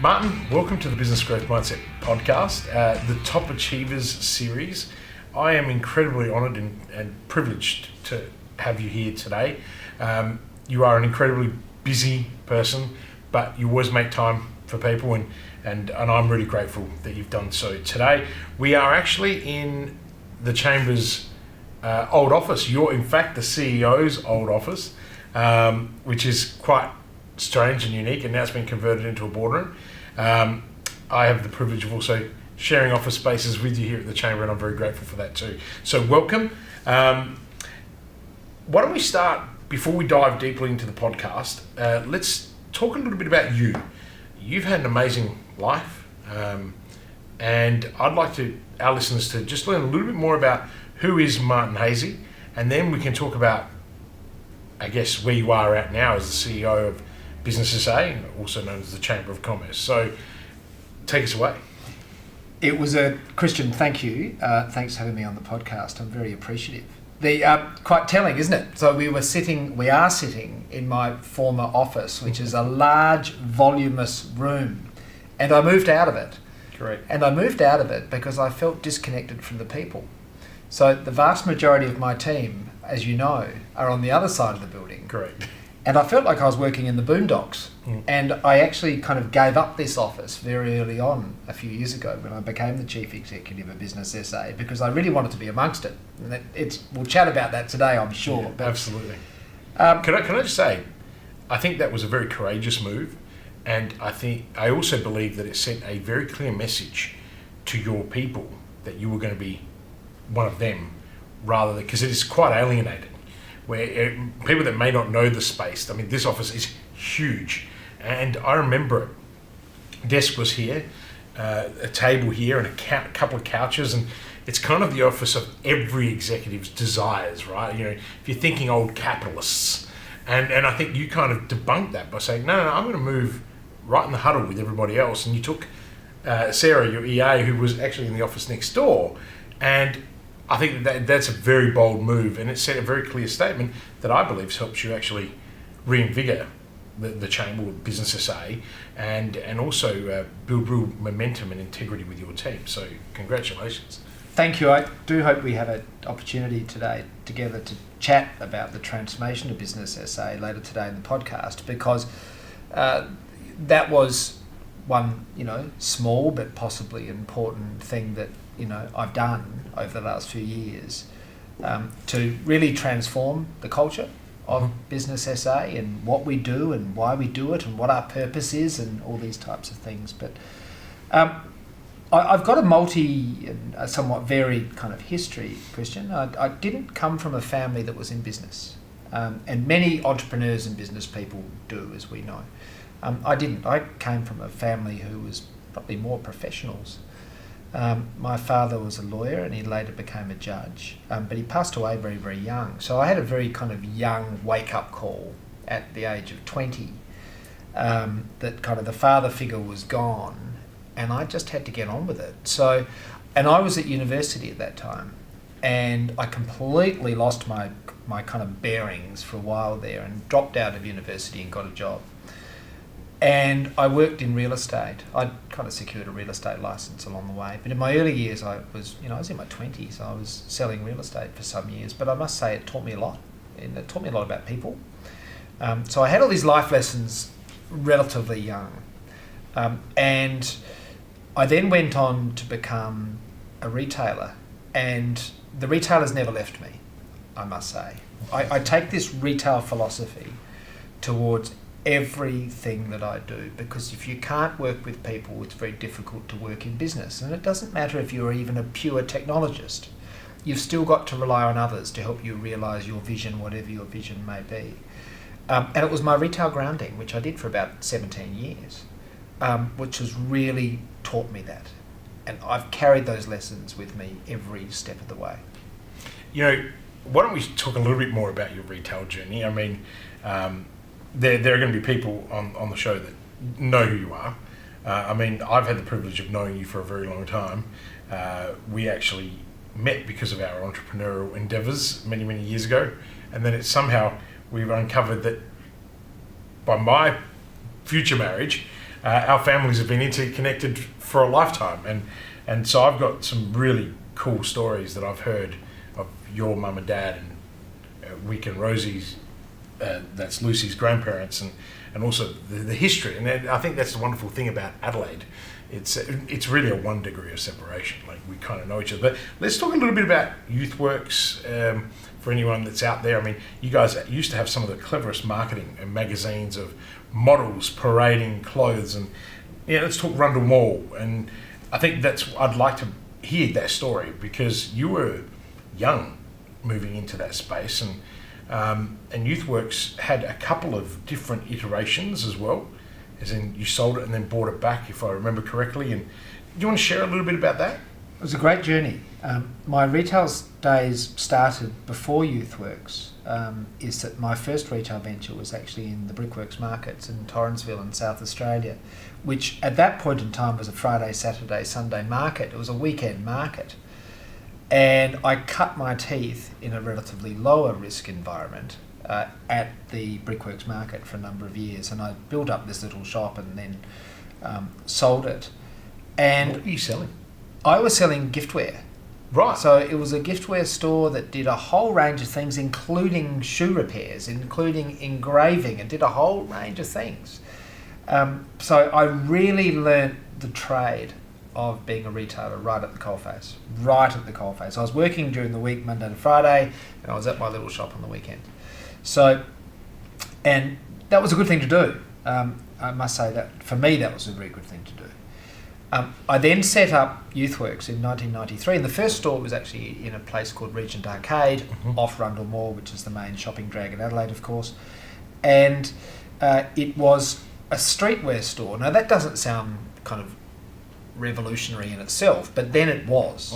Martin, welcome to the Business Growth Mindset podcast, the Top Achievers series. I am incredibly honoured and privileged to have you here today. You are an incredibly busy person, but you always make time for people, and I'm really grateful that you've done so. Today, we are actually in the Chamber's old office. You're, in fact, the CEO's old office, which is quite strange and unique, and now it's been converted into a boardroom. I have the privilege of also sharing office spaces with you here at the Chamber, and I'm very grateful for that too. So welcome. Why don't we start, before we dive deeply into the podcast, let's talk a little bit about you. You've had an amazing life, and I'd like our listeners to just learn a little bit more about who is Martin Haese, and then we can talk about, I guess, where you are at now as the CEO of Business SA, also known as the Chamber of Commerce. So take us away. It was Christian, thank you. Thanks for having me on the podcast. I'm very appreciative. Quite telling, isn't it? So we are sitting in my former office, which is a large, voluminous room. And I moved out of it. Correct. And I moved out of it because I felt disconnected from the people. So the vast majority of my team, as you know, are on the other side of the building. Correct. And I felt like I was working in the boondocks. And I actually kind of gave up this office very early on a few years ago when I became the Chief Executive of Business SA, because I really wanted to be amongst it. And we'll chat about that today, I'm sure. Yeah, but, absolutely. Can I just say, I think that was a very courageous move, and I also believe that it sent a very clear message to your people that you were going to be one of them, rather than, because it is quite alienating. Where people that may not know the space, I mean, this office is huge, and I remember it. Desk was here, a table here, and a couple of couches, and it's kind of the office of every executive's desires, right? You know, if you're thinking old capitalists, and I think you kind of debunked that by saying, no, I'm going to move right in the huddle with everybody else, and you took Sarah, your EA, who was actually in the office next door, and I think that's a very bold move, and it set a very clear statement that I believe helps you actually reinvigorate the Chamber of Business SA and also build real momentum and integrity with your team. So congratulations. Thank you. I do hope we have an opportunity today together to chat about the transformation of Business SA later today in the podcast, because that was one, small but possibly important thing that I've done over the last few years to really transform the culture of Business SA and what we do and why we do it and what our purpose is and all these types of things. But I've got a somewhat varied kind of history, Christian. I didn't come from a family that was in business, and many entrepreneurs and business people do, as we know. I didn't. I came from a family who was probably more professionals. My father was a lawyer, and he later became a judge, but he passed away very, very young. So I had a very kind of young wake-up call at the age of 20 that kind of the father figure was gone, and I just had to get on with it. So, and I was at university at that time, and I completely lost my kind of bearings for a while there and dropped out of university and got a job. And I worked in real estate. I'd kind of secured a real estate license along the way. But in my early years, I was in my 20s. I was selling real estate for some years. But I must say it taught me a lot. And it taught me a lot about people. So I had all these life lessons relatively young. And I then went on to become a retailer. And the retailers never left me, I must say. I take this retail philosophy towards everything that I do, because if you can't work with people, it's very difficult to work in business. And it doesn't matter if you're even a pure technologist. You've still got to rely on others to help you realise your vision, whatever your vision may be. And it was my retail grounding, which I did for about 17 years, which has really taught me that. And I've carried those lessons with me every step of the way. Why don't we talk a little bit more about your retail journey? I mean, there are going to be people on the show that know who you are. I've had the privilege of knowing you for a very long time. We actually met because of our entrepreneurial endeavours many, many years ago. And then we've uncovered that by my future marriage, our families have been interconnected for a lifetime, and so I've got some really cool stories that I've heard of your mum and dad and Wick and Rosie's, that's Lucy's grandparents, and also the history. And I think that's the wonderful thing about Adelaide. It's really a 1 degree of separation. Like, we kind of know each other. But let's talk a little bit about YouthWorks for anyone that's out there. I mean, you guys used to have some of the cleverest marketing and magazines of models parading clothes, and let's talk Rundel Mall. And I think I'd like to hear that story, because you were young moving into that space, and YouthWorks had a couple of different iterations as well, as in you sold it and then bought it back, if I remember correctly. And do you want to share a little bit about that? It was a great journey. My retail days started before YouthWorks. Is that my first retail venture was actually in the Brickworks markets in Torrensville in South Australia, which at that point in time was a Friday, Saturday, Sunday market. It was a weekend market. And I cut my teeth in a relatively lower risk environment at the Brickworks market for a number of years, and I built up this little shop and then sold it. And what were you selling? I was selling giftware. Right. So it was a giftware store that did a whole range of things, including shoe repairs, including engraving, and did a whole range of things. So I really learnt the trade of being a retailer right at the coalface. I was working during the week, Monday to Friday, and I was at my little shop on the weekend. So, and that was a good thing to do. I must say that for me, that was a very good thing to do. I then set up YouthWorks in 1993, and the first store was actually in a place called Regent Arcade, off Rundel Mall, which is the main shopping drag in Adelaide, of course. And it was a streetwear store. Now, that doesn't sound kind of revolutionary in itself, but then it was.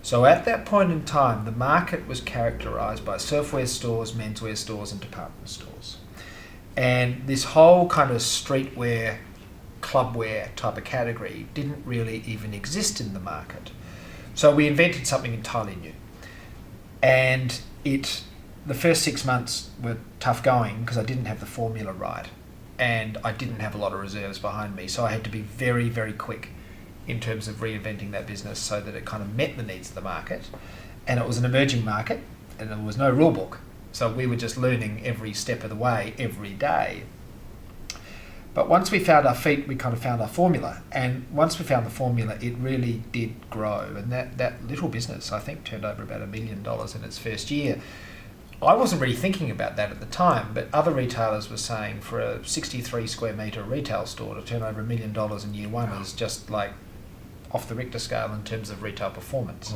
So at that point in time, the market was characterised by surfwear stores, menswear stores, and department stores. And this whole kind of streetwear, clubwear type of category didn't really even exist in the market. So we invented something entirely new. And the first 6 months were tough going because I didn't have the formula right, and I didn't have a lot of reserves behind me. So I had to be very, very quick in terms of reinventing that business so that it kind of met the needs of the market. And it was an emerging market, and there was no rule book. So we were just learning every step of the way, every day. But once we found our feet, we kind of found our formula. And once we found the formula, it really did grow. And that little business, I think, turned over about $1 million in its first year. I wasn't really thinking about that at the time, but other retailers were saying for a 63 square metre retail store to turn over $1 million in year one is just like off the Richter scale in terms of retail performance.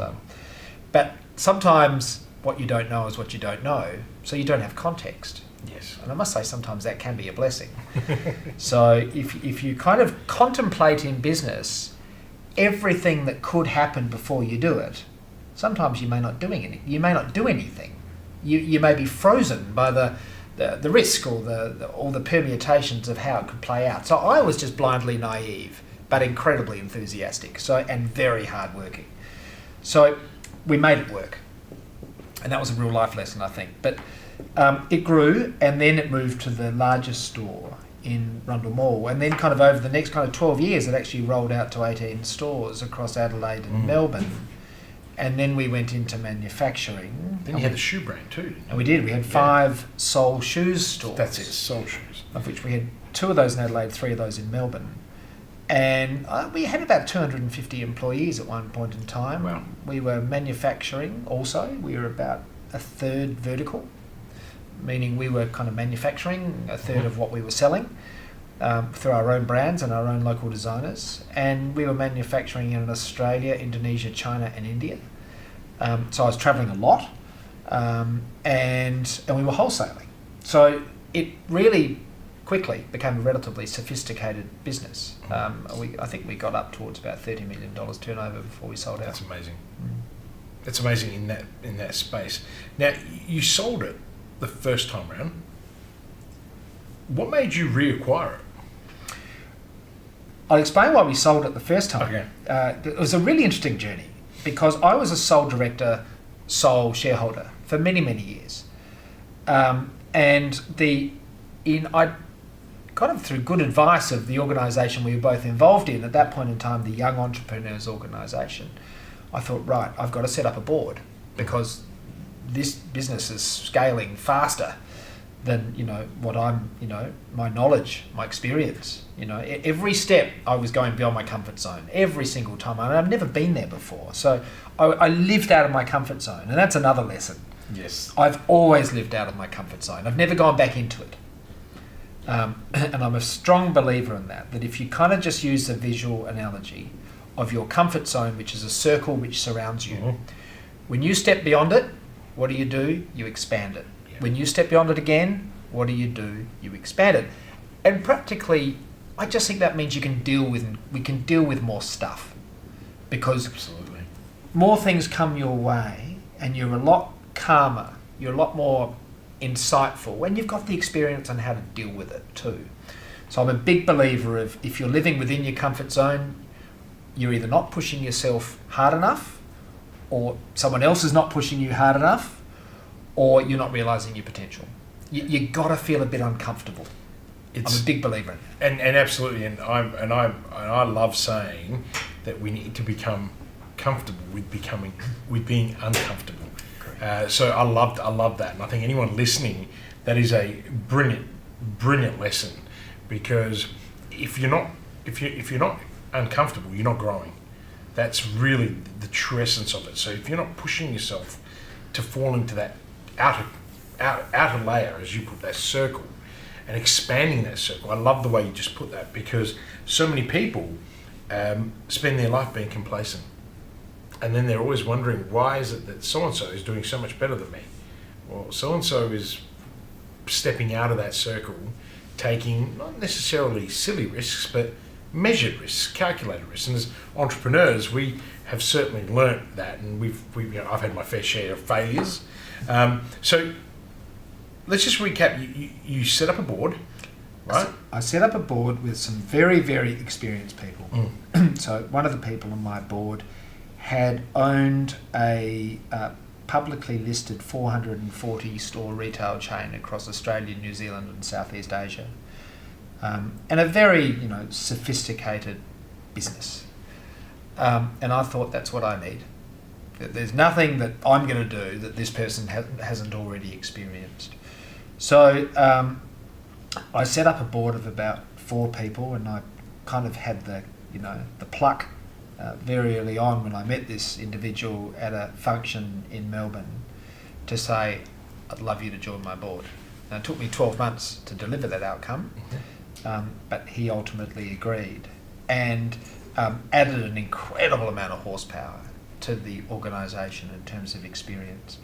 But sometimes what you don't know is what you don't know, so you don't have context. Yes. And I must say sometimes that can be a blessing. So if you kind of contemplate in business everything that could happen before you do it, sometimes you may not do anything. You may be frozen by the risk or all the permutations of how it could play out. So I was just blindly naive, but incredibly enthusiastic, and very hardworking. So we made it work, and that was a real life lesson, I think. But it grew, and then it moved to the largest store in Rundel Mall, and then kind of over the next kind of 12 years, it actually rolled out to 18 stores across Adelaide and Melbourne. And then we went into manufacturing. Then you had the shoe brand too, didn't you? And we did. We had 5 Soul Shoes stores. That's it, Soul Shoes. Of which we had 2 of those in Adelaide, 3 of those in Melbourne. And we had about 250 employees at one point in time. Wow. We were manufacturing also. We were about a third vertical, meaning we were kind of manufacturing a third of what we were selling through our own brands and our own local designers. And we were manufacturing in Australia, Indonesia, China and India. So I was travelling a lot, and we were wholesaling. So it really quickly became a relatively sophisticated business. I think we got up towards about $30 million turnover before we sold out. That's amazing. That's amazing in that space. Now, you sold it the first time round. What made you reacquire it? I'll explain why we sold it the first time. Okay. It was a really interesting journey because I was a sole director, sole shareholder for many, many years. I kind of through good advice of the organisation we were both involved in, at that point in time, the Young Entrepreneurs Organisation, I thought, right, I've got to set up a board because this business is scaling faster than, what I'm, my knowledge, my experience. Every step I was going beyond my comfort zone, every single time. And I've never been there before. So I lived out of my comfort zone. And that's another lesson. Yes. I've always lived out of my comfort zone. I've never gone back into it. And I'm a strong believer in that if you kind of just use the visual analogy of your comfort zone, which is a circle which surrounds you, Mm-hmm. when you step beyond it, what do? You expand it. Yeah. When you step beyond it again, what do? You expand it. And practically, I just think that means we can deal with more stuff, because Absolutely. more things come your way and you're a lot calmer, you're a lot more insightful when you've got the experience on how to deal with it too. So I'm a big believer of, if you're living within your comfort zone, you're either not pushing yourself hard enough, or someone else is not pushing you hard enough, or you're not realising your potential. You got to feel a bit uncomfortable. I'm a big believer in that. And absolutely, and I love saying that we need to become comfortable with being uncomfortable. So I love that, and I think anyone listening, that is a brilliant lesson, because if you're not uncomfortable, you're not growing. That's really the true essence of it. So if you're not pushing yourself to fall into that outer layer, as you put, that circle, and expanding that circle. I love the way you just put that, because so many people spend their life being complacent. And then they're always wondering, why is it that so-and-so is doing so much better than me? Well, so-and-so is stepping out of that circle, taking not necessarily silly risks, but measured risks, calculated risks. And as entrepreneurs, we have certainly learnt that, and I've had my fair share of failures. So let's just recap. You set up a board, right? I set up a board with some very, very experienced people. So one of the people on my board had owned a publicly listed 440 store retail chain across Australia, New Zealand and Southeast Asia, and a very sophisticated business. And I thought, that's what I need. There's nothing that I'm going to do that this person hasn't already experienced. So I set up a board of about 4 people, and I kind of had the pluck very early on when I met this individual at a function in Melbourne to say, I'd love you to join my board. Now, it took me 12 months to deliver that outcome, but he ultimately agreed and added an incredible amount of horsepower to the organisation in terms of experience.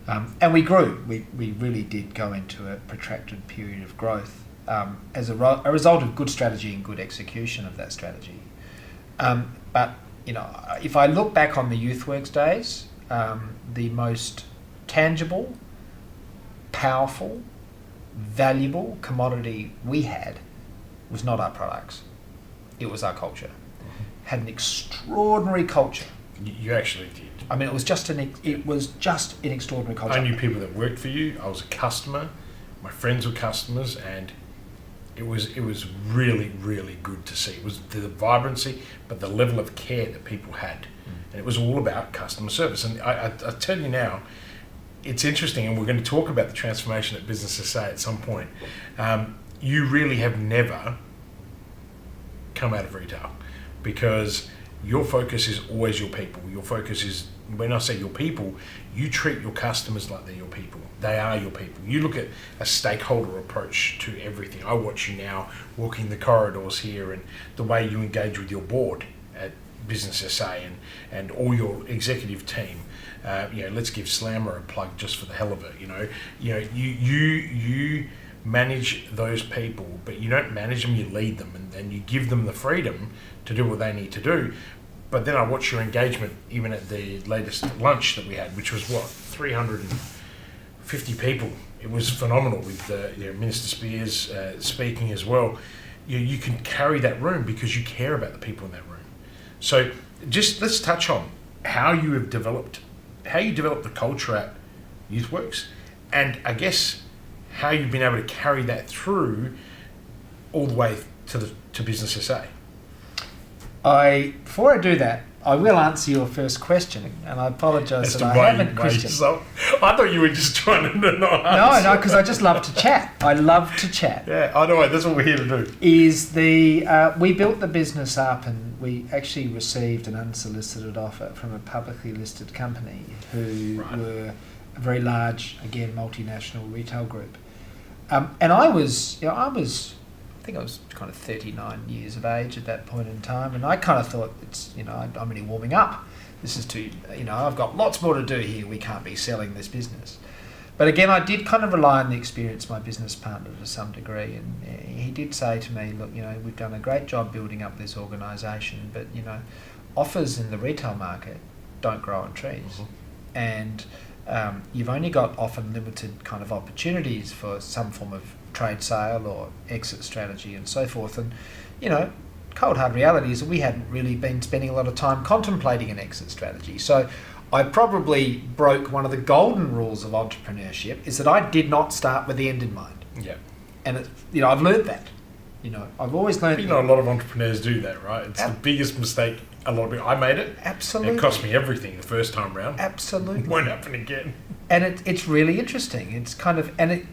And we grew. We really did go into a protracted period of growth as a result of good strategy and good execution of that strategy. But if I look back on the YouthWorks days, the most tangible, powerful, valuable commodity we had was not our products. It was our culture. Had an extraordinary culture. You actually did. I mean, it was just an extraordinary culture. I knew people that worked for you. I was a customer. My friends were customers, and it was really, really good to see. It was the vibrancy, but the level of care that people had, and it was all about customer service. And I tell you now, it's interesting, and we're going to talk about the transformation that businesses say at some point. You really have never come out of retail, because your focus is always your people. Your focus is, when I say your people, you treat your customers like they're your people. They are your people. You look at a stakeholder approach to everything. I watch you now walking the corridors here, and the way you engage with your board at Business SA and all your executive team. Let's give Slammer a plug just for the hell of it. You manage those people, but you don't manage them, you lead them, and you give them the freedom to do what they need to do. But then I watch your engagement even at the latest lunch that we had, which was 350 people. It was phenomenal, with Minister Spears speaking as well. You can carry that room because you care about the people in that room. So just let's touch on how you developed the culture at YouthWorks, and I guess how you've been able to carry that through all the way to Business SA? Before I do that, I will answer your first question, and I apologise that I haven't, Christian. I thought you were just trying to not answer. No, because I just love to chat. I love to chat. Yeah, I know. That's what we're here to do. We built the business up, and we actually received an unsolicited offer from a publicly listed company who were a very large, again, multinational retail group. And I think I was kind of 39 years of age at that point in time, and I kind of thought, I'm only warming up. This is too, I've got lots more to do here. We can't be selling this business. But again, I did kind of rely on the experience of my business partner to some degree, and he did say to me, look, we've done a great job building up this organisation, but, offers in the retail market don't grow on trees. Mm-hmm. And you've only got often limited kind of opportunities for some form of trade sale or exit strategy and so forth. And, cold hard reality is that we hadn't really been spending a lot of time contemplating an exit strategy. So I probably broke one of the golden rules of entrepreneurship, is that I did not start with the end in mind. Yeah. And, I've learned that. I've always learned that. A lot of entrepreneurs do that, right? It's the biggest mistake a lot of people. I made it. Absolutely. It cost me everything the first time round. Absolutely. It won't happen again. And it's really interesting. It's kind of, and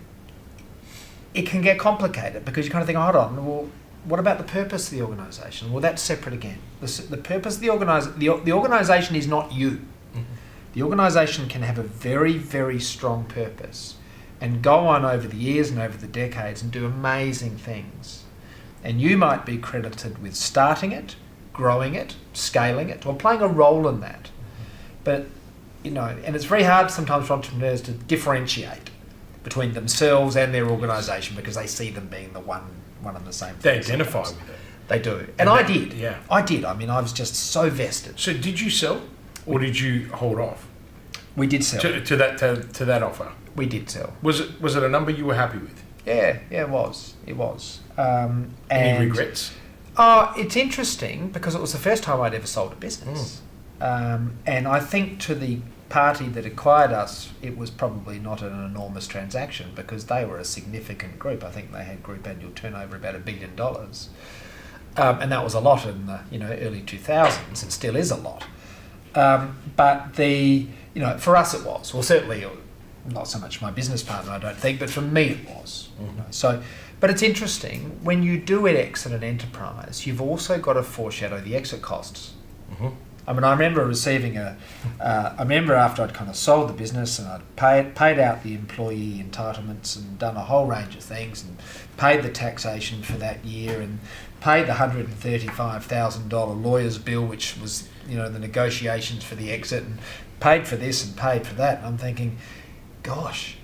it can get complicated because you kind of think, hold on, well, what about the purpose of the organisation? Well, that's separate again. The purpose of the organisation is not you. Mm-hmm. The organisation can have a very, very strong purpose and go on over the years and over the decades and do amazing things. And you might be credited with starting it, growing it, scaling it, or playing a role in that. Mm-hmm. But, and it's very hard sometimes for entrepreneurs to differentiate between themselves and their organisation because they see them being the one and the same thing. They identify with it. They do. And I did. Yeah. I did. I mean, I was just so vested. So did you sell or did you hold off? We did sell. To that offer? We did sell. Was it a number you were happy with? Yeah, it was. It was. Any regrets? It's interesting because it was the first time I'd ever sold a business. And I think to the party that acquired us, it was probably not an enormous transaction because they were a significant group. I think they had group annual turnover about $1 billion. And that was a lot in the early 2000s and still is a lot. But for us it was. Well, certainly not so much my business partner, I don't think, but for me it was. Mm-hmm. But it's interesting, when you do exit an enterprise, you've also got to foreshadow the exit costs. Mm-hmm. I mean, I remember receiving I remember after I'd kind of sold the business and I'd paid out the employee entitlements and done a whole range of things and paid the taxation for that year and paid the $135,000 lawyer's bill, which was, the negotiations for the exit, and paid for this and paid for that. And I'm thinking, gosh,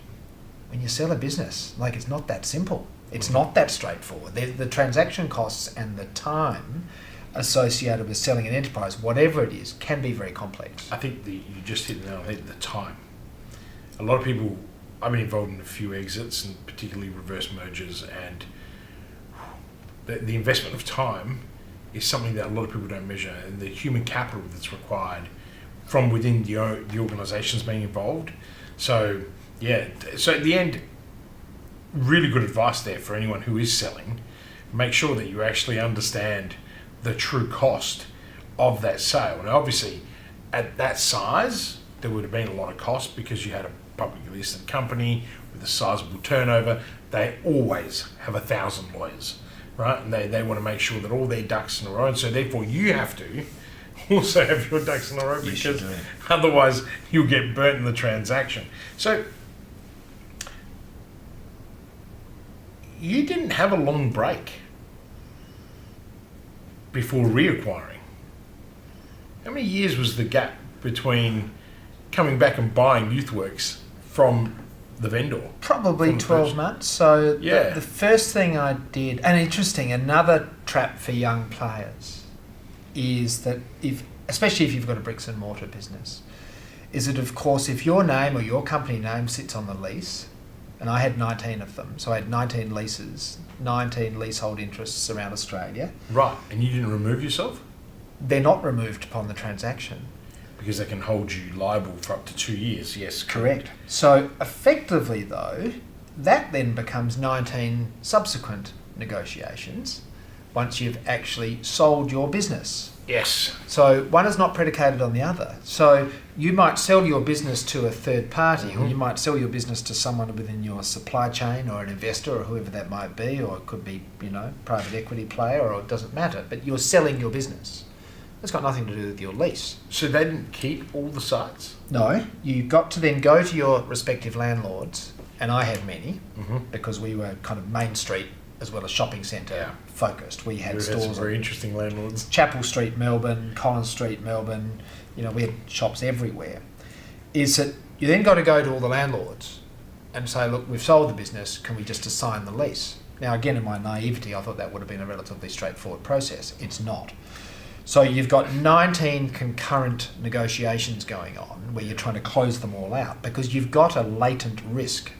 when you sell a business, it's not that simple. It's not that straightforward. The transaction costs and the time associated with selling an enterprise, whatever it is, can be very complex. I think you just hit the nail on the head, the time. A lot of people, I've been involved in a few exits and particularly reverse mergers, and the investment of time is something that a lot of people don't measure, and the human capital that's required from within the organisations being involved. So at the end, really good advice there for anyone who is selling. Make sure that you actually understand the true cost of that sale. Now, obviously, at that size, there would have been a lot of cost because you had a publicly listed company with a sizable turnover. They always have 1,000 lawyers, right? And they want to make sure that all their ducks in a row. And so therefore, you have to also have your ducks in a row because otherwise you'll get burnt in the transaction. So you didn't have a long break before reacquiring. How many years was the gap between coming back and buying YouthWorks from the vendor? Probably 12 months. So the first thing I did, and interesting, another trap for young players is that especially if you've got a bricks and mortar business, is that of course if your name or your company name sits on the lease, and I had 19 of them, so I had 19 leases, 19 leasehold interests around Australia. Right, and you didn't remove yourself? They're not removed upon the transaction. Because they can hold you liable for up to 2 years, yes. Correct. So effectively though, that then becomes 19 subsequent negotiations once you've actually sold your business. Yes. So one is not predicated on the other. So you might sell your business to a third party, or you might sell your business to someone within your supply chain, or an investor, or whoever that might be, or it could be, private equity player, or it doesn't matter. But you're selling your business. It's got nothing to do with your lease. So they didn't keep all the sites? No, you've got to then go to your respective landlords, and I had many, because we were kind of Main Street as well as shopping centre focused. We had stores. Some very interesting landlords. Chapel Street, Melbourne, Collins Street, Melbourne. We had shops everywhere. Is that you then got to go to all the landlords and say, look, we've sold the business. Can we just assign the lease? Now, again, in my naivety, I thought that would have been a relatively straightforward process. It's not. So you've got 19 concurrent negotiations going on where you're trying to close them all out because you've got a latent risk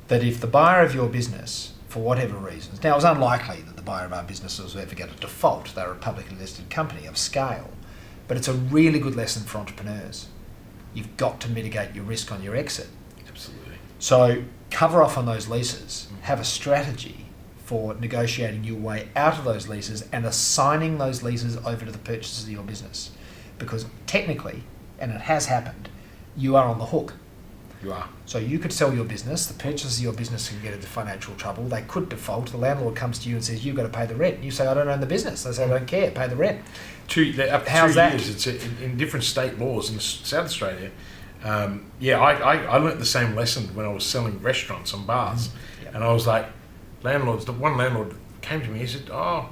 that if the buyer of your business, for whatever reasons, now it was unlikely that the buyer of our businesses would ever get a default. They're a publicly listed company of scale, but it's a really good lesson for entrepreneurs. You've got to mitigate your risk on your exit. Absolutely. So cover off on those leases, have a strategy for negotiating your way out of those leases and assigning those leases over to the purchasers of your business. Because technically, and it has happened, you are on the hook. You are. So you could sell your business, the purchasers of your business can get into financial trouble, they could default, the landlord comes to you and says, you've got to pay the rent. You say, I don't own the business. They say, I don't care, pay the rent. Up to 2 years, it's in different state laws in South Australia. I learnt the same lesson when I was selling restaurants and bars. And I was like, one landlord came to me, he said, oh,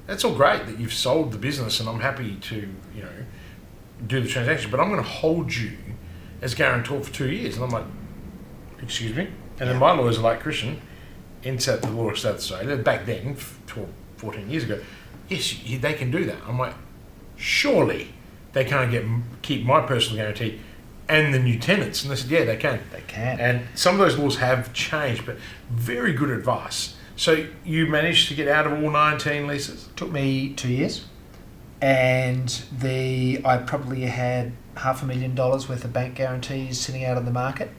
that's all great that you've sold the business and I'm happy to, do the transaction, but I'm going to hold you as guarantor for 2 years. And I'm like, excuse me? And then my lawyers are like, Christian, in the law of South Australia, back then, 12, 14 years ago, yes, they can do that. I'm like, surely they can't keep my personal guarantee and the new tenants. And they said, yeah, they can. They can. And some of those laws have changed, but very good advice. So you managed to get out of all 19 leases? Took me 2 years. And I probably had $500,000 worth of bank guarantees sitting out in the market,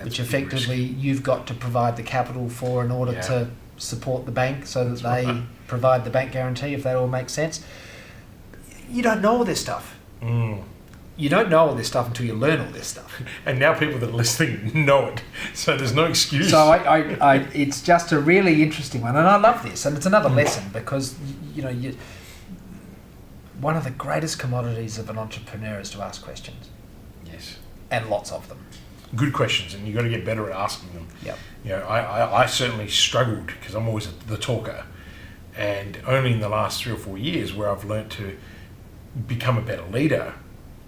which effectively you've got to provide the capital for in order to support the bank so that they provide the bank guarantee, if that all makes sense. You don't know all this stuff. You don't know all this stuff until you learn all this stuff. And now people that are listening know it, so there's no excuse. So it's just a really interesting one, and I love this, and it's another lesson because one of the greatest commodities of an entrepreneur is to ask questions. Yes. And lots of them. Good questions, and you've got to get better at asking them. Yep. I certainly struggled because I'm always the talker, and only in the last 3 or 4 years where I've learnt to become a better leader,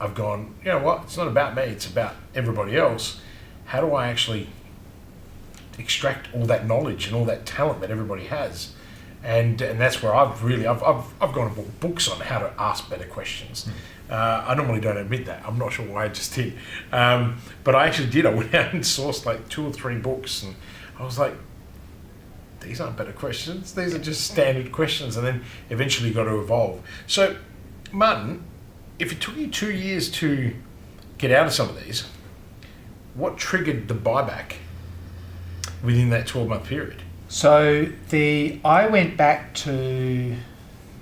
I've gone, you know what, it's not about me, it's about everybody else. How do I actually extract all that knowledge and all that talent that everybody has? And that's where I've gone and bought books on how to ask better questions. I normally don't admit that. I'm not sure why I just did. But I actually did. I went out and sourced like 2 or 3 books, and I was like, these aren't better questions. These are just standard questions, and then eventually got to evolve. So, Martin, if it took you 2 years to get out of some of these, what triggered the buyback within that 12-month period? So I went back to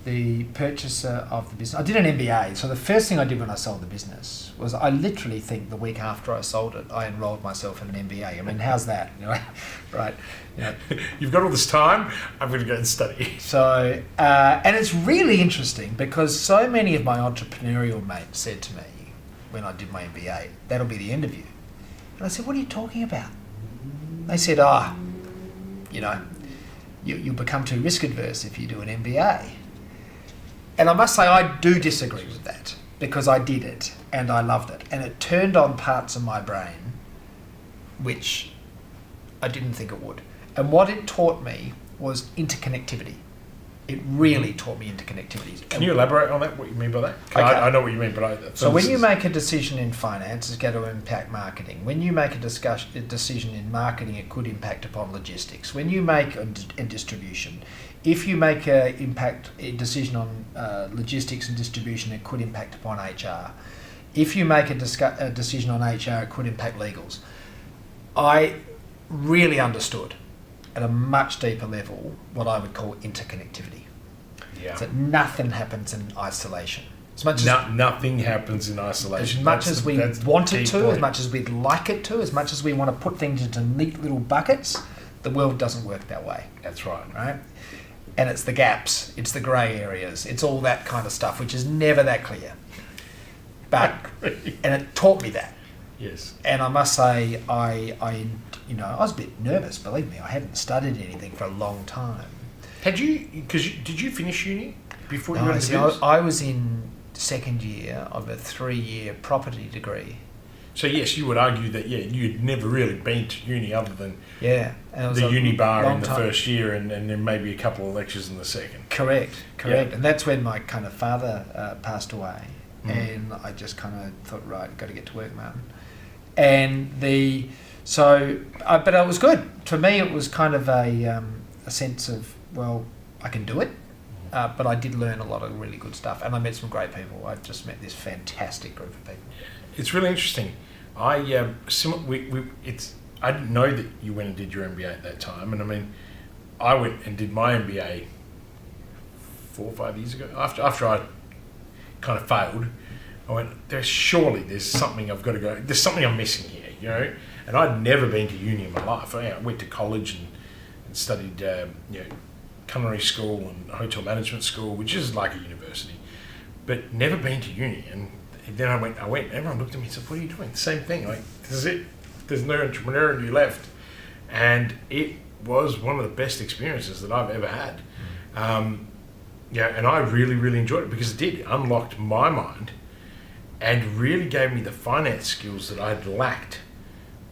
the purchaser of the business. I did an MBA. So the first thing I did when I sold the business was I literally think the week after I sold it, I enrolled myself in an MBA. I mean, how's that? Right? You've got all this time. I'm going to go and study. So, and it's really interesting because so many of my entrepreneurial mates said to me when I did my MBA, that'll be the end of you. And I said, what are you talking about? They said, you'll become too risk adverse if you do an MBA. And I must say I do disagree with that because I did it and I loved it. And it turned on parts of my brain which I didn't think it would. And what it taught me was interconnectivity. It really taught me interconnectivity. Can you elaborate on that, what you mean by that? Okay. I know what you mean, but So when you make a decision in finance, it's going to impact marketing. When you make a decision in marketing, it could impact upon logistics. When you make a distribution, if you make a decision on logistics and distribution, it could impact upon HR. If you make a decision on HR, it could impact legals. I really understood. at a much deeper level what I would call interconnectivity. Yeah. So nothing happens in isolation. As much as nothing happens in isolation. As much as we want it to, point. as much as we'd like it to, as much as we want to put things into neat little buckets, the world doesn't work that way. That's right. Right? And it's the gaps, it's the grey areas, it's all that kind of stuff, which is never that clear. But and it taught me that. Yes. And I must say, I was a bit nervous. Believe me, I hadn't studied anything for a long time. Did you finish uni before you No, went into see, business? I was in second year of a 3-year property degree. So yes, you would argue that you'd never really been to uni other than Yeah, and it was the a uni bar long in the time. first year, and then maybe a couple of lectures in the second. Correct. Yeah. And that's when my kind of father passed away, Mm. and I just kind of thought, right, got to get to work, Martin. And but it was good for me. It was kind of a sense of, well, I can do it. But I did learn a lot of really good stuff, and I met some great people. I just met this fantastic group of people. It's really interesting. I didn't know that you went and did your MBA at that time, and I mean, I went and did my MBA 4 or 5 years ago. After I kind of failed, I went, there's something I've got to go. There's something I'm missing here, you know. And I'd never been to uni in my life. I went to college and studied, culinary school and hotel management school, which is like a university, but never been to uni. And then I went, everyone looked at me and said, what are you doing? The same thing, like, this is it. There's no entrepreneur in you left. And it was one of the best experiences that I've ever had. And I really, really enjoyed it because it unlocked my mind and really gave me the finance skills that I'd lacked.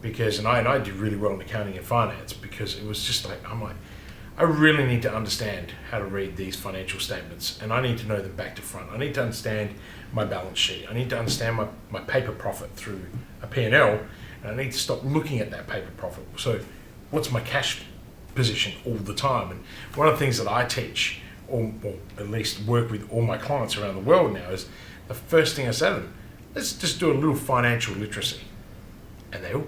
And I did really well in accounting and finance because it was just like, I really need to understand how to read these financial statements, and I need to know them back to front. I need to understand my balance sheet. I need to understand my paper profit through a P&L, and I need to stop looking at that paper profit. So what's my cash position all the time? And one of the things that I teach, or at least work with all my clients around the world now, is the first thing I say to them, let's just do a little financial literacy. And they all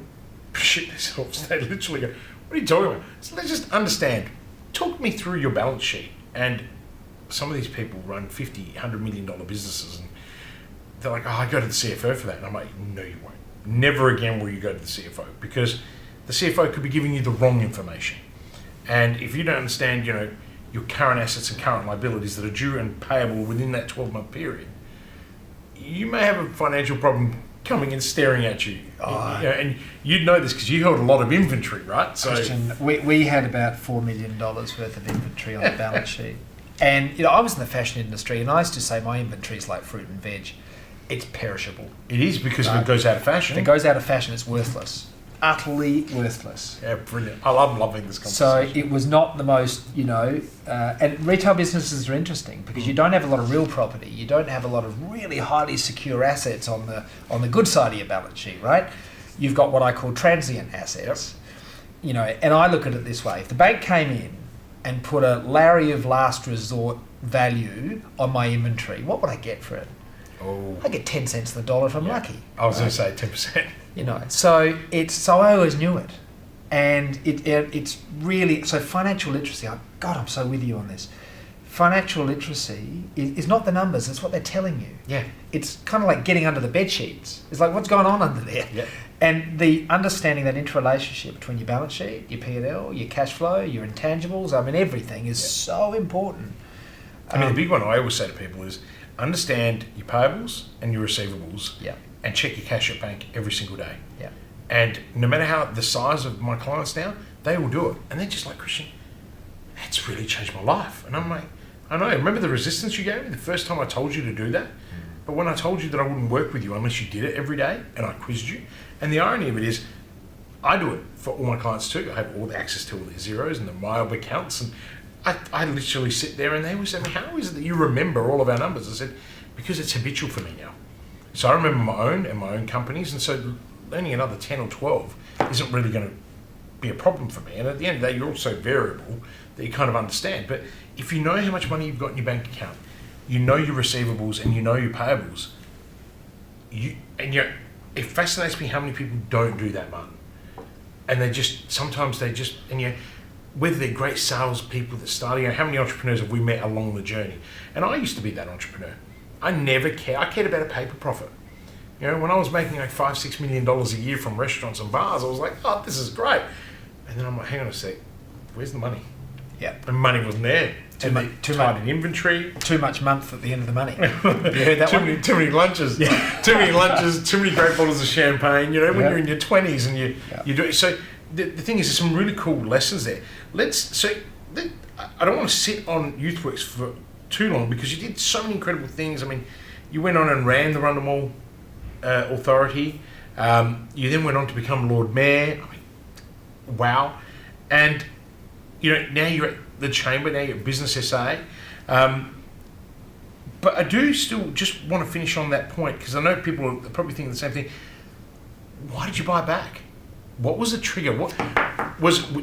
shit themselves. They literally go, what are you talking about? So let's just understand. Talk me through your balance sheet. And some of these people run $50, $100 million businesses, and they're like, I go to the CFO for that. And I'm like, no, you won't. Never again will you go to the CFO, because the CFO could be giving you the wrong information. And if you don't understand, your current assets and current liabilities that are due and payable within that 12-month period, you may have a financial problem coming and staring at you. And you'd know this because you held a lot of inventory, right? So Christian, we had about $4 million worth of inventory on the balance sheet. And I was in the fashion industry, and I used to say my inventory is like fruit and veg. It's perishable. it is, because if it goes out of fashion. If it goes out of fashion, it's worthless. Utterly worthless. Yeah, brilliant. I love loving this So conversation. it was not the most, and retail businesses are interesting because you don't have a lot of real property. You don't have a lot of really highly secure assets on the good side of your balance sheet, right? You've got what I call transient assets. And I look at it this way. If the bank came in and put a Larry of last resort value on my inventory, what would I get for it? I get 10 cents on the dollar if I'm lucky. I was going to say 10%. So I always knew it, and it's really so financial literacy. I'm so with you on this. Financial literacy is not the numbers; it's what they're telling you. Yeah. It's kind of like getting under the bed sheets. It's like what's going on under there. Yeah. And the understanding that interrelationship between your balance sheet, your P&L, your cash flow, your intangibles. Everything is so important. The big one I always say to people is understand your payables and your receivables. Yeah. And check your cash at bank every single day. Yeah. And no matter how the size of my clients now, they will do it. And they're just like, Christian, that's really changed my life. And I'm like, I know. Remember the resistance you gave me the first time I told you to do that? But when I told you that I wouldn't work with you unless you did it every day, and I quizzed you. And the irony of it is, I do it for all my clients too. I have all the access to all their zeros and the MyOB accounts. And I literally sit there and they always say, how is it that you remember all of our numbers? I said, because it's habitual for me now. So I remember my own companies, and so learning another 10 or 12 isn't really going to be a problem for me. And at the end of the day, you're also variable that you kind of understand. But if you know how much money you've got in your bank account, you know your receivables and you know your payables, it fascinates me how many people don't do that, Martin. And whether they're great salespeople that start, how many entrepreneurs have we met along the journey? And I used to be that entrepreneur. I never cared. I cared about a paper profit. When I was making like $5-6 million a year from restaurants and bars, I was like, oh, this is great. And then I'm like, hang on a sec, where's the money? Yeah. And money wasn't there. Too much in inventory. Too much month at the end of the money. You heard that one? Too many lunches. Yeah. Too many lunches, too many great bottles of champagne, when you're in your 20s and you do it. So the thing is, there's some really cool lessons there. I don't want to sit on YouthWorks for too long because you did so many incredible things. I mean, you went on and ran the Rundel Mall Authority. You then went on to become Lord Mayor. I mean, wow. And, now you're at the Chamber, now you're at Business SA. But I do still just want to finish on that point because I know people are probably thinking the same thing. Why did you buy it back? What was the trigger?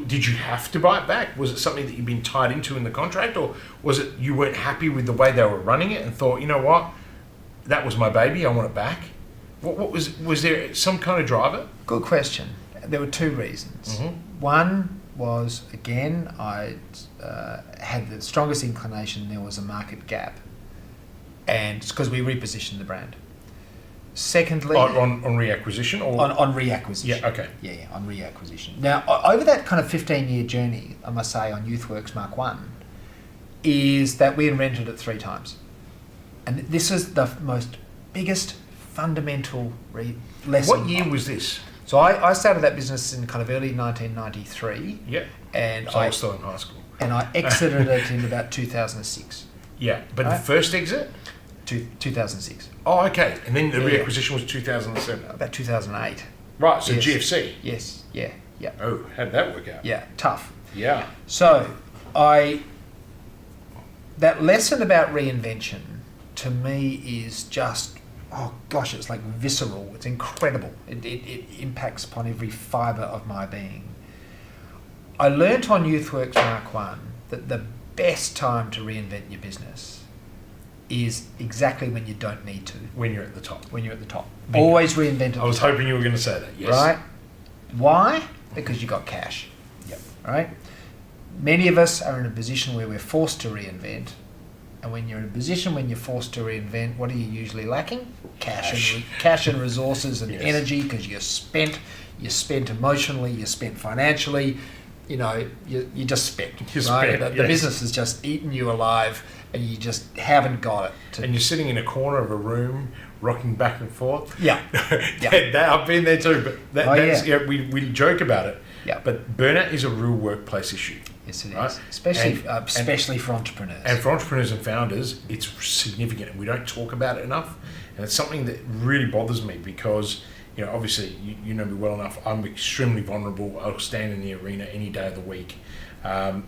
Did you have to buy it back? Was it something that you'd been tied into in the contract, or was it you weren't happy with the way they were running it and thought, you know what, that was my baby, I want it back? What was there some kind of driver? Good question. There were two reasons. Mm-hmm. One was, again, I had the strongest inclination there was a market gap, and it's because we repositioned the brand. Secondly, on reacquisition or on reacquisition. Yeah, okay. Yeah, on reacquisition. Now, over that kind of 15-year journey, I must say, on YouthWorks Mark 1, is that we invented it 3 times, and this is the biggest fundamental lesson. What year was this? So I started that business in kind of early 1993. Yeah. And so I was still in high school. And I exited it in about 2006. Yeah, but the first exit? 2006. Oh, okay. And then the reacquisition was 2007? About 2008. Right, so yes. GFC? Yes, yeah. Oh, how did that work out? Yeah, tough. Yeah. So, that lesson about reinvention, to me, is just, oh gosh, it's like visceral. It's incredible. It impacts upon every fibre of my being. I learnt on YouthWorks Mark 1 that the best time to reinvent your business is exactly when you don't need to. When you're at the top. When you're at the top. Always reinvent it. I was hoping you were going to say that, yes. Right? Why? Because you got cash. Yep. Right? Many of us are in a position where we're forced to reinvent. And when you're in a position when you're forced to reinvent, what are you usually lacking? Cash and resources and energy, because you're spent emotionally, you're spent financially, you just spent. The business has just eaten you alive and you just haven't got it. And you're sitting in a corner of a room, rocking back and forth. Yeah. I've been there too, but we joke about it. Yeah. But burnout is a real workplace issue. Yes, it is. Especially for entrepreneurs. And for entrepreneurs and founders, it's significant. We don't talk about it enough. And it's something that really bothers me because, obviously, you know me well enough. I'm extremely vulnerable. I'll stand in the arena any day of the week.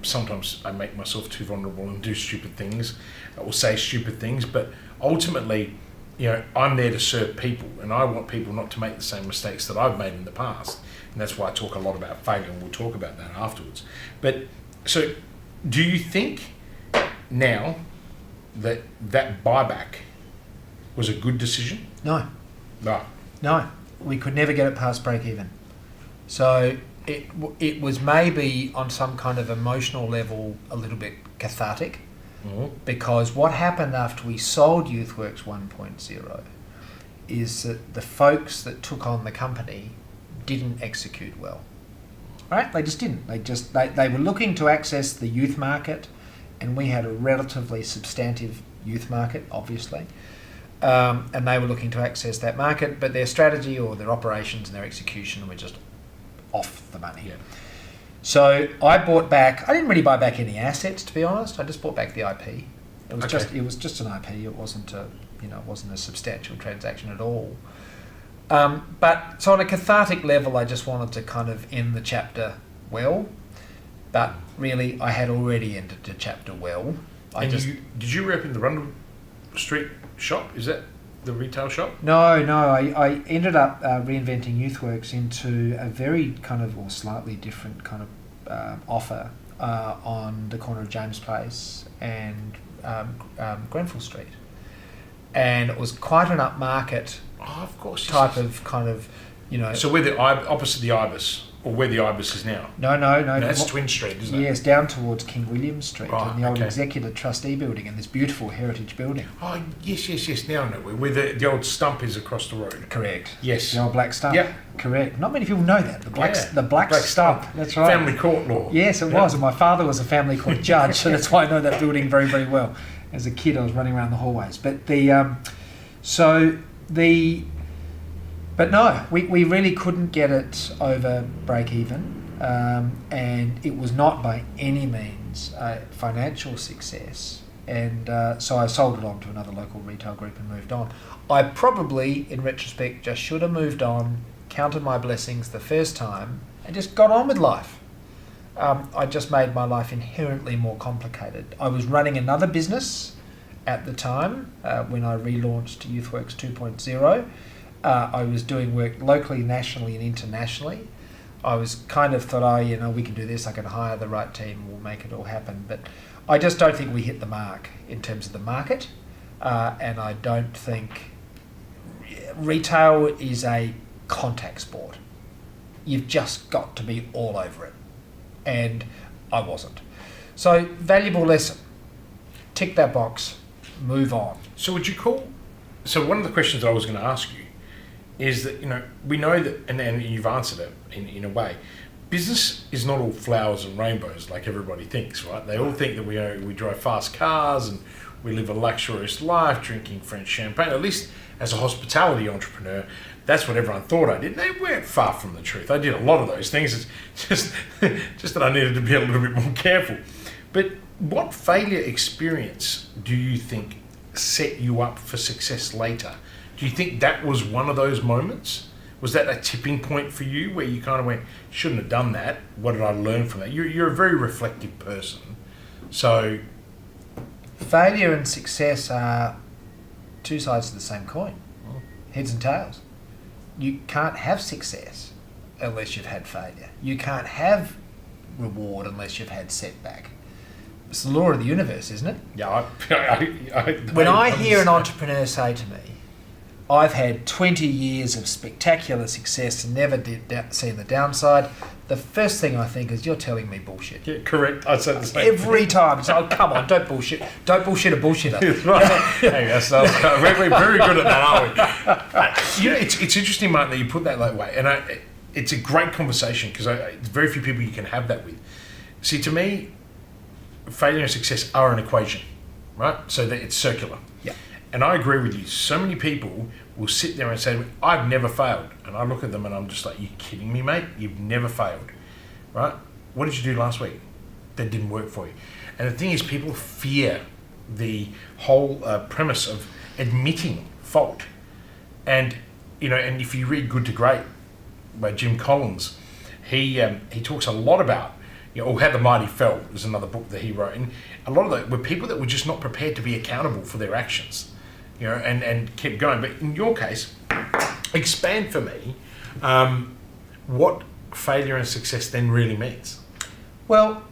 Sometimes I make myself too vulnerable and do stupid things or say stupid things. But ultimately, I'm there to serve people. And I want people not to make the same mistakes that I've made in the past. And that's why I talk a lot about failure, and we'll talk about that afterwards. But so, do you think now that buyback was a good decision? No. No. We could never get it past break even. So it was maybe on some kind of emotional level a little bit cathartic, because what happened after we sold YouthWorks 1.0 is that the folks that took on the company didn't execute well. Right? They just didn't. They were looking to access the youth market, and we had a relatively substantive youth market, obviously. And they were looking to access that market, but their strategy or their operations and their execution were just off the money. Yeah. So I didn't really buy back any assets, to be honest. I just bought back the IP. It was just an IP. It wasn't a substantial transaction at all. But so on a cathartic level, I just wanted to kind of end the chapter well. But really, I had already ended the chapter well. Did you reopen the Rundel Street shop? Is that the retail shop? No. I ended up reinventing YouthWorks into a very kind of, or slightly different kind of offer on the corner of James Place and Grenfell Street. And it was quite an upmarket of course, type of kind of, So we're opposite the Ibis. Or where the Ibis is now? No. That's Twin Street, isn't it? Yes, down towards King William Street, Right, in the old okay. Executive Trustee building, and this beautiful heritage building. Oh, yes. Now I know where the old stump is across the road. Correct. Yes. The old black stump. Yep. Correct. Not many people know that. The black Black stump. That's right. Family court law. Yes, it was. And my father was a family court judge, so that's why I know that building very, very well. As a kid, I was running around the hallways. But But no, we really couldn't get it over break even. And it was not by any means a financial success. And so I sold it on to another local retail group and moved on. I probably, in retrospect, just should have moved on, counted my blessings the first time, and just got on with life. I just made my life inherently more complicated. I was running another business at the time when I relaunched YouthWorks 2.0. I was doing work locally, nationally, and internationally. I was kind of thought, we can do this, I can hire the right team, we'll make it all happen. But I just don't think we hit the mark in terms of the market. And I don't think retail is a contact sport. You've just got to be all over it. And I wasn't. So, valuable lesson. Tick that box, move on. So one of the questions that I was going to ask you is that, we know that, and you've answered it in a way, business is not all flowers and rainbows like everybody thinks, right? They all think that we drive fast cars and we live a luxurious life drinking French champagne. At least as a hospitality entrepreneur, that's what everyone thought I did. They weren't far from the truth. I did a lot of those things. It's just that I needed to be a little bit more careful. But what failure experience do you think set you up for success later? Do you think that was one of those moments? Was that a tipping point for you where you kind of went, shouldn't have done that? What did I learn from that? You're a very reflective person. So failure and success are two sides of the same coin, heads and tails. You can't have success unless you've had failure. You can't have reward unless you've had setback. It's the law of the universe, isn't it? Yeah. When I hear an entrepreneur say to me, I've had 20 years of spectacular success and never seen the downside, the first thing I think is, you're telling me bullshit. Yeah, correct. I said the same every time. So, come on, don't bullshit. Don't bullshit a bullshitter. Right. Hey, we're very good at that, aren't we? It's interesting, Martin, that you put that that way. And it's a great conversation because there's very few people you can have that with. See, to me, failure and success are an equation, right? So that it's circular. Yeah. And I agree with you. So many people will sit there and say, I've never failed. And I look at them and I'm just like, you kidding me, mate? You've never failed, right? What did you do last week that didn't work for you? And the thing is, people fear the whole premise of admitting fault. And, and if you read Good to Great by Jim Collins, he talks a lot about, or How the Mighty Fell is another book that he wrote. And a lot of that were people that were just not prepared to be accountable for their actions. And kept going. But in your case, expand for me what failure and success then really means. Well,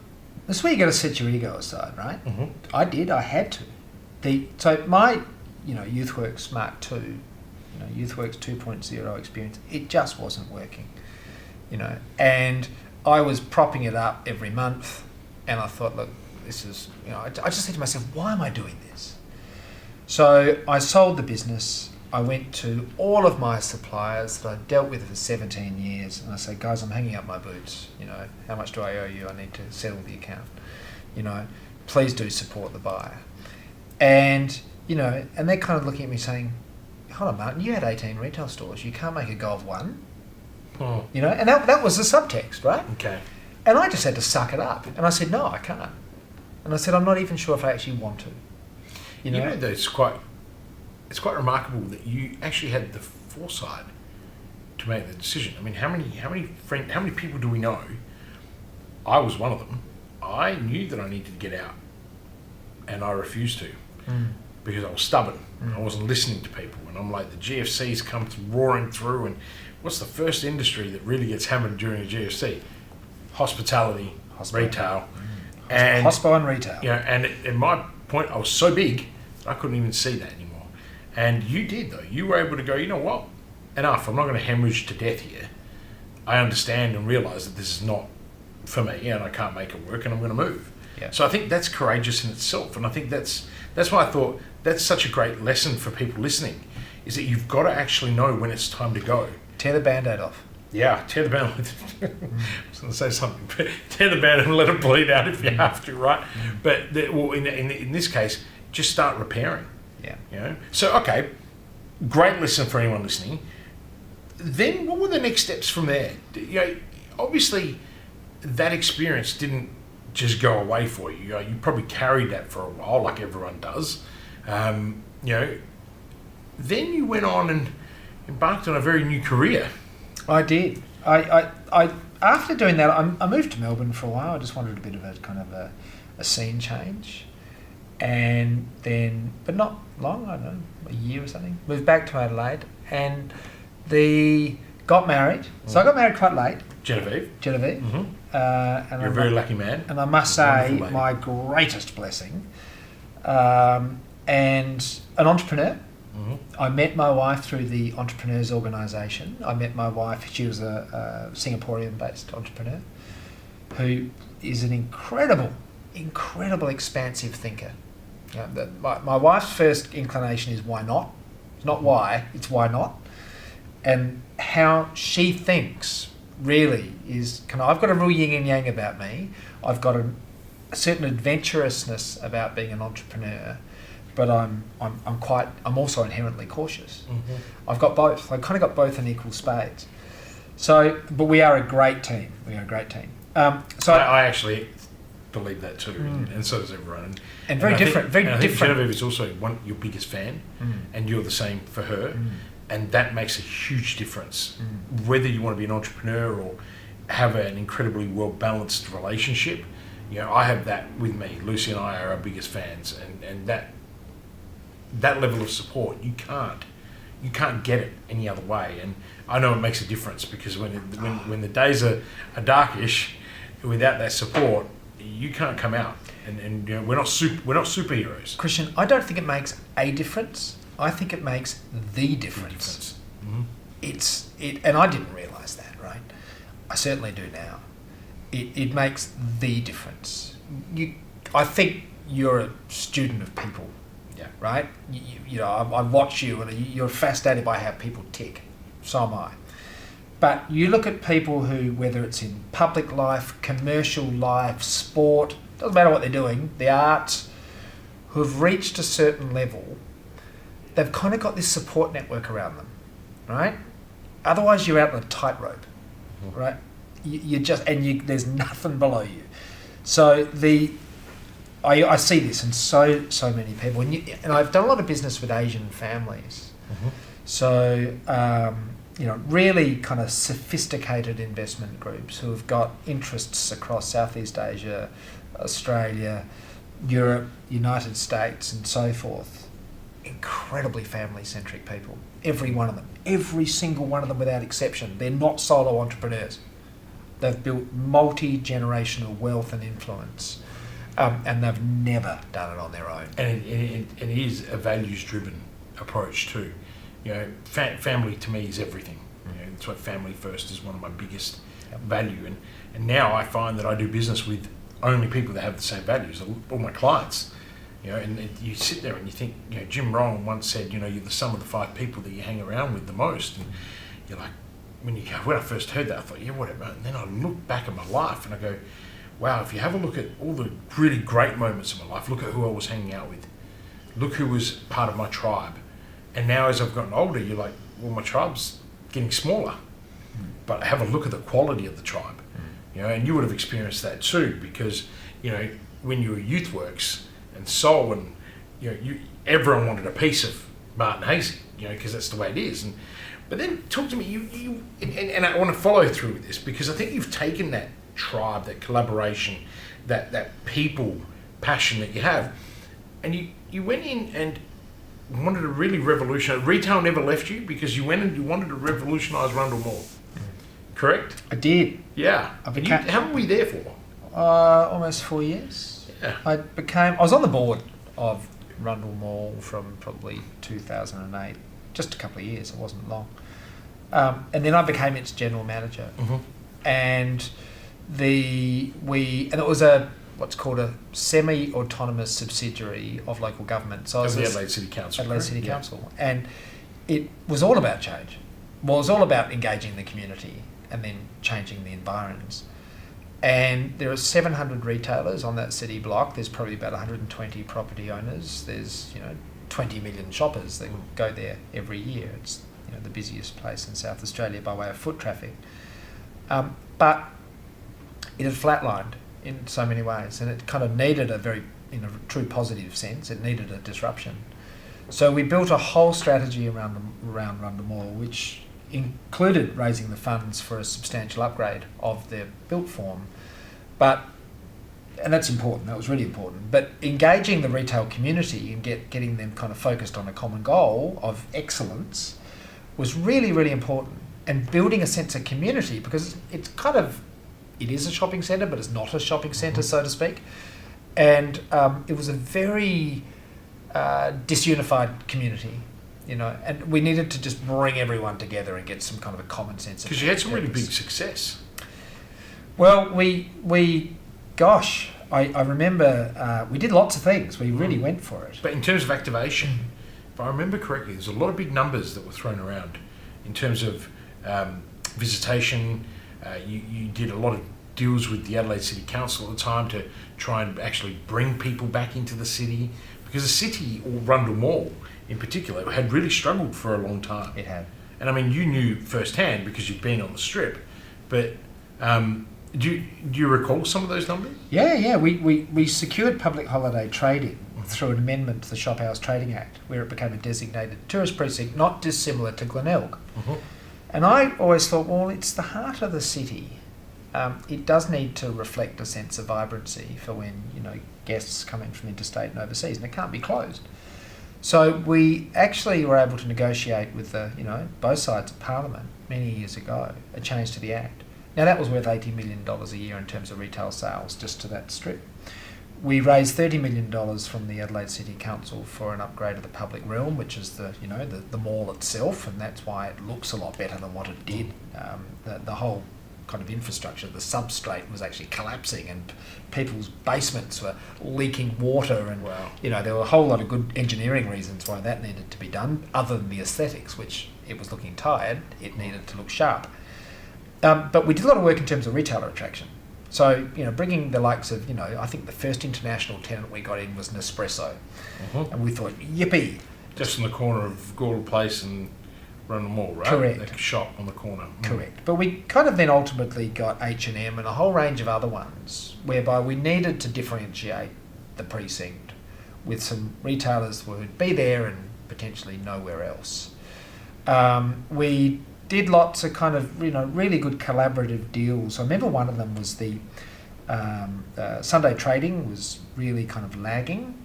that's where you got to set your ego aside, right? Mm-hmm. I had to. So my, YouthWorks Mark 2, YouthWorks 2.0 experience, it just wasn't working, and I was propping it up every month, and I thought, look, this is, I just said to myself, why am I doing this? So I sold the business. I went to all of my suppliers that I'd dealt with for 17 years, and I said, guys, I'm hanging up my boots. How much do I owe you? I need to settle the account. Please do support the buyer. And, and they're kind of looking at me saying, hold on, Martin, you had 18 retail stores. You can't make a go of one. Oh. And that was the subtext, right? Okay. And I just had to suck it up. And I said, no, I can't. And I said, I'm not even sure if I actually want to. It's quite remarkable that you actually had the foresight to make the decision. I mean, how many people do we know? I was one of them. I knew that I needed to get out, and I refused to because I was stubborn. I wasn't listening to people, and I'm like, the GFC's come roaring through, and what's the first industry that really gets hammered during a GFC? Hospitality. Retail, and hospo and retail. And at my point, I was so big I couldn't even see that anymore. And you did, though. You were able to go, you know what? Enough. I'm not going to hemorrhage to death here. I understand and realise that this is not for me and I can't make it work and I'm going to move. Yeah. So I think that's courageous in itself, and I think that's why I thought that's such a great lesson for people listening, is that you've got to actually know when it's time to go. Tear the Band-Aid off. Yeah, tear the band. I was going to say something. Tear the band and let it bleed out if you have to, right? But in this case, just start repairing. Yeah. You know. So okay, great lesson for anyone listening. Then what were the next steps from there? You know, obviously that experience didn't just go away for you. You know, you probably carried that for a while, like everyone does. You know, then you went on and embarked on a very new career. I did. I after doing that, I moved to Melbourne for a while. I just wanted a bit of a kind of a scene change, and then, but not long. I don't know, a year or something. Moved back to Adelaide, and got married. So I got married quite late. Genevieve. Mm-hmm. And You're a very lucky man. And I must say, my greatest blessing, and an entrepreneur. Mm-hmm. I met my wife through the Entrepreneurs Organisation. I met my wife, she was a Singaporean-based entrepreneur who is an incredible expansive thinker. You know, my wife's first inclination is why not? It's not why, it's why not. And how she thinks really is, I've got a real yin and yang about me. I've got a certain adventurousness about being an entrepreneur, but I'm also inherently cautious. Mm-hmm. I've got both. I've kind of got both in equal spades. So, but we are a great team. So I actually believe that too, and so does everyone. And very different. I think Genevieve is also your biggest fan, and you're the same for her, and that makes a huge difference. Whether you want to be an entrepreneur or have an incredibly well-balanced relationship, you know, I have that with me. Lucy and I are our biggest fans, and that level of support, you can't get it any other way. And I know it makes a difference, because when the days are darkish, without that support, you can't come out. And you know, we're not superheroes. Christian, I don't think it makes a difference. I think it makes the difference. Mm-hmm. And I didn't realise that, right? I certainly do now. It makes the difference. I think you're a student of people. Yeah. Right? You know, I watch you and you're fascinated by how people tick. So am I. But you look at people who, whether it's in public life, commercial life, sport, doesn't matter what they're doing, the arts, who have reached a certain level, they've kind of got this support network around them, right? Otherwise you're out on a tightrope, right? There's nothing below you. So I see this in so many people, and I've done a lot of business with Asian families. Mm-hmm. So you know, really kind of sophisticated investment groups who have got interests across Southeast Asia, Australia, Europe, United States, and so forth. Incredibly family-centric people. Every one of them, every single one of them without exception. They're not solo entrepreneurs. They've built multi-generational wealth and influence. And they've never done it on their own. And it is a values-driven approach too. You know, family to me is everything. You know, that's why family first is one of my biggest value. And now I find that I do business with only people that have the same values. All my clients, you know, and you sit there and you think, you know, Jim Rohn once said, you know, you're the sum of the 5 people that you hang around with the most. And you're like, when I first heard that, I thought, yeah, whatever. And then I look back at my life and I go, wow, if you have a look at all the really great moments of my life, look at who I was hanging out with. Look who was part of my tribe. And now as I've gotten older, you're like, well, my tribe's getting smaller. But have a look at the quality of the tribe. You know, and you would have experienced that too, because, you know, when you were YouthWorks and Soul, and, you know, everyone wanted a piece of Martin Haese, you know, because that's the way it is. But then talk to me, and I want to follow through with this, because I think you've taken that tribe, that collaboration, that people passion that you have, and you went in and wanted to really revolutionise. Retail never left you, because you went and you wanted to revolutionise Rundel Mall. Correct? I did. Yeah. How were we there for? Almost 4 years. Yeah. I was on the board of Rundel Mall from probably 2008, just a couple of years, it wasn't long. And then I became its general manager. And it was what's called a semi-autonomous subsidiary of local government. So of the Adelaide City Council. Adelaide City Council. And it was all about change. Well, it was all about engaging the community and then changing the environs. And there are 700 retailers on that city block. There's probably about 120 property owners. There's 20 million shoppers that go there every year. It's the busiest place in South Australia by way of foot traffic. But it had flatlined in so many ways, and it kind of needed in a true positive sense, it needed a disruption. So we built a whole strategy around Rundel Mall, which included raising the funds for a substantial upgrade of their built form. And that's important, that was really important. But engaging the retail community and getting them kind of focused on a common goal of excellence was really, really important. And building a sense of community, because it is a shopping centre, but it's not a shopping centre, so to speak. And it was a very disunified community, and we needed to just bring everyone together and get some kind of a common sense. Because you had some really big success. Well, I remember we did lots of things. We really went for it. But in terms of activation, if I remember correctly, there's a lot of big numbers that were thrown around in terms of visitation. You did a lot of deals with the Adelaide City Council at the time to try and actually bring people back into the city, because the city, or Rundel Mall in particular, had really struggled for a long time. It had. And I mean, you knew firsthand because you'd been on the strip, but do you recall some of those numbers? Yeah. We secured public holiday trading through an amendment to the Shop Hours Trading Act, where it became a designated tourist precinct, not dissimilar to Glenelg. And I always thought, well, it's the heart of the city. It does need to reflect a sense of vibrancy for when guests come in from interstate and overseas, and it can't be closed. So we actually were able to negotiate with both sides of Parliament many years ago a change to the Act. Now that was worth $80 million a year in terms of retail sales just to that strip. We raised $30 million from the Adelaide City Council for an upgrade of the public realm, which is the mall itself, and that's why it looks a lot better than what it did. The whole kind of infrastructure, the substrate was actually collapsing, and people's basements were leaking water, and there were a whole lot of good engineering reasons why that needed to be done, other than the aesthetics, which it was looking tired, it needed to look sharp. But we did a lot of work in terms of retailer attraction. So, bringing the likes of, I think the first international tenant we got in was Nespresso. And we thought, yippee. Just on the corner of Gordon Place and Rundel Mall, right? Correct. That shop on the corner. Correct. But we kind of then ultimately got H&M and a whole range of other ones, whereby we needed to differentiate the precinct with some retailers who would be there and potentially nowhere else. We did lots of kind of, really good collaborative deals. I remember one of them was the Sunday trading was really kind of lagging.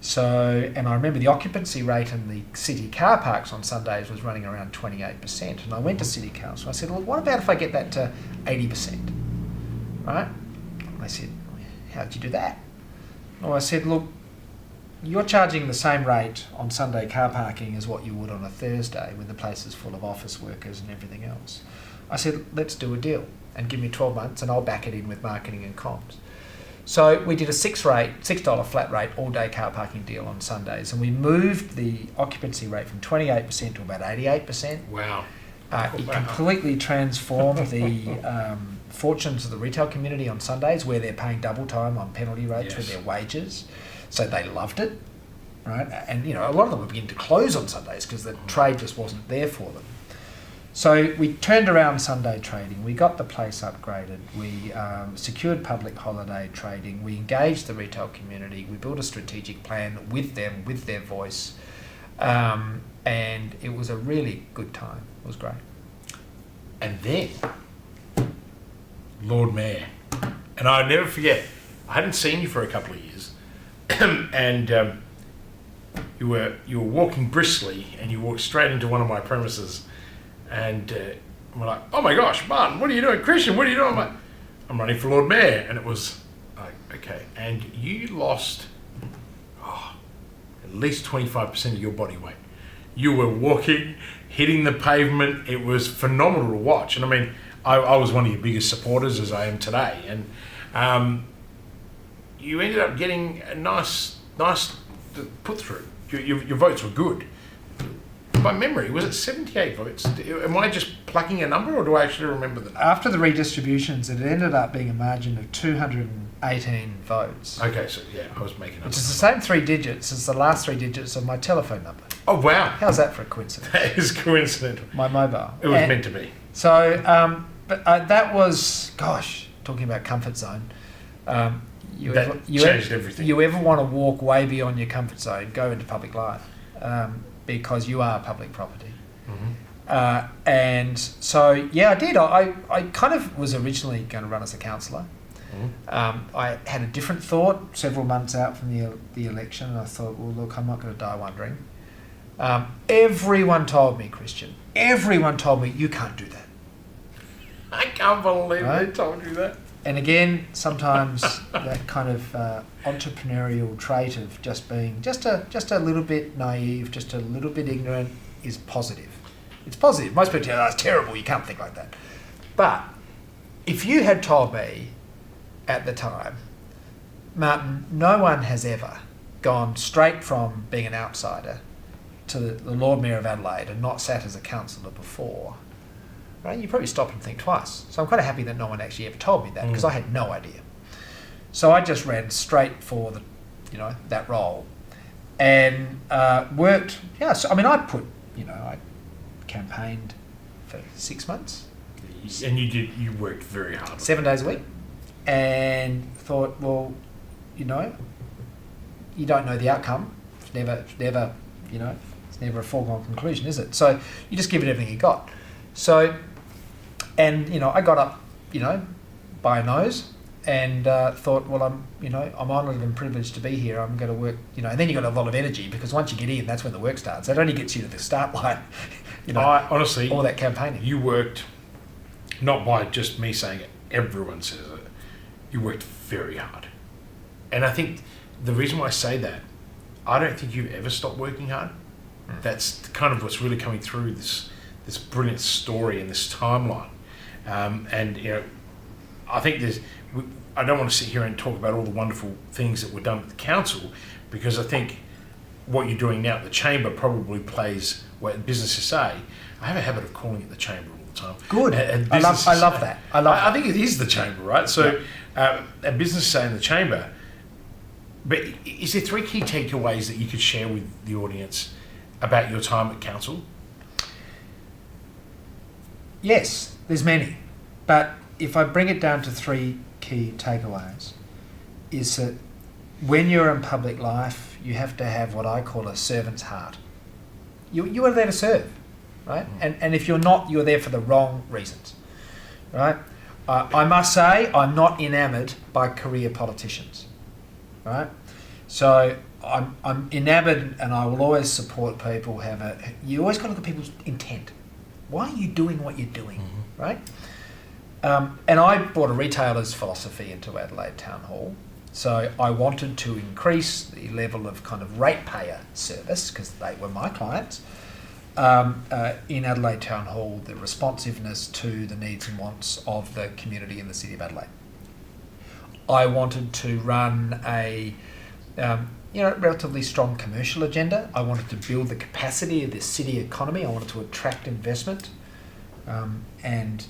So, and I remember the occupancy rate in the city car parks on Sundays was running around 28%. And I went to City Council. I said, well, what about if I get that to 80%? Right? And they said, how'd you do that? Well, I said, look, you're charging the same rate on Sunday car parking as what you would on a Thursday when the place is full of office workers and everything else. I said, let's do a deal and give me 12 months and I'll back it in with marketing and comms. So we did a $6 flat rate all day car parking deal on Sundays, and we moved the occupancy rate from 28% to about 88%. Wow. It completely transformed the fortunes of the retail community on Sundays, where they're paying double time on penalty rates with their wages. So they loved it, right? And a lot of them were beginning to close on Sundays because the trade just wasn't there for them. So we turned around Sunday trading. We got the place upgraded. We secured public holiday trading. We engaged the retail community. We built a strategic plan with them, with their voice, and it was a really good time. It was great. And then Lord Mayor, and I'll never forget. I hadn't seen you for a couple of years. And you were walking briskly, and you walked straight into one of my premises, and we're like, "Oh my gosh, Martin, what are you doing? Christian, what are you doing?" I'm running for Lord Mayor, and it was like, okay. And you lost at least 25% of your body weight. You were walking, hitting the pavement. It was phenomenal to watch. And I mean, I was one of your biggest supporters, as I am today. And you ended up getting a nice put through. Your votes were good. By memory, was it 78 votes? Am I just plucking a number, or do I actually remember the number? After the redistributions, it ended up being a margin of 218 votes. Okay, so yeah, I was making up. Which is the same 3 digits as the last 3 digits of my telephone number. Oh, wow. How's that for a coincidence? That is coincidental. My mobile. It was meant to be. So, that was, gosh, talking about comfort zone. Changed everything. You ever want to walk way beyond your comfort zone, go into public life, because you are public property. Mm-hmm. And so, yeah, I did. I kind of was originally going to run as a councillor. Mm-hmm. I had a different thought several months out from the election, and I thought, well, look, I'm not going to die wondering. Everyone told me, Christian, you can't do that. I can't believe they told you that. And again, sometimes that kind of entrepreneurial trait of just being just a little bit naive, just a little bit ignorant is positive. It's positive. Most people tell you, that's terrible, you can't think like that. But if you had told me at the time, Martin, no one has ever gone straight from being an outsider to the Lord Mayor of Adelaide and not sat as a councillor before, right? You probably stop and think twice. So I'm kind of happy that no one actually ever told me that, because I had no idea. So I just ran straight for that role, and worked. Yeah, so I mean, I campaigned for 6 months, and you worked very hard. 7 days a week, and thought, well, you don't know the outcome. It's never a foregone conclusion, is it? So you just give it everything you got. So. And I got up, by a nose, and thought, well, I'm honoured and privileged to be here. I'm going to work, and then you got a lot of energy, because once you get in, that's when the work starts. That only gets you to the start line. Honestly, all that campaigning. You worked, not by just me saying it. Everyone says it. You worked very hard, and I think the reason why I say that, I don't think you've ever stopped working hard. That's kind of what's really coming through this brilliant story and this timeline. And I think I don't want to sit here and talk about all the wonderful things that were done at the council, because I think what you're doing now at the chamber probably plays what businesses say. I have a habit of calling it the chamber all the time. Good. I love that. I think it is the chamber, right? So a business say in the chamber. But is there 3 key takeaways that you could share with the audience about your time at council? Yes, there's many, but if I bring it down to 3 key takeaways, is that when you're in public life, you have to have what I call a servant's heart. You are there to serve, right? And if you're not, you're there for the wrong reasons, right? I must say, I'm not enamoured by career politicians, right? So I'm enamoured, and I will always support people. You always got to look at people's intent. Why are you doing what you're doing, right? And I brought a retailer's philosophy into Adelaide Town Hall. So I wanted to increase the level of kind of ratepayer service, because they were my clients, in Adelaide Town Hall, the responsiveness to the needs and wants of the community in the City of Adelaide. I wanted to run a relatively strong commercial agenda. I wanted to build the capacity of the city economy. I wanted to attract investment, and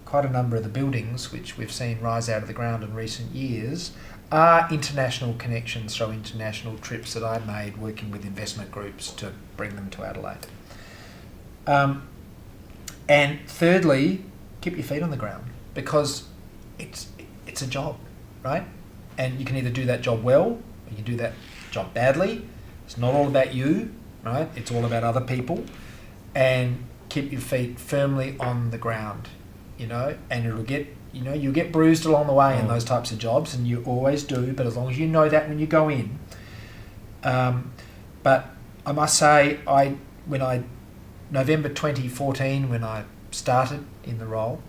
quite a number of the buildings which we've seen rise out of the ground in recent years are international connections through international trips that I made working with investment groups to bring them to Adelaide. And thirdly, keep your feet on the ground, because it's a job, right? And you can either do that job well, you can do that job badly. It's not all about you, right? It's all about other people. And keep your feet firmly on the ground, and it'll get, you'll get bruised along the way in those types of jobs, and you always do, but as long as you know that when you go in. But I must say, November 2014, when I started in the role,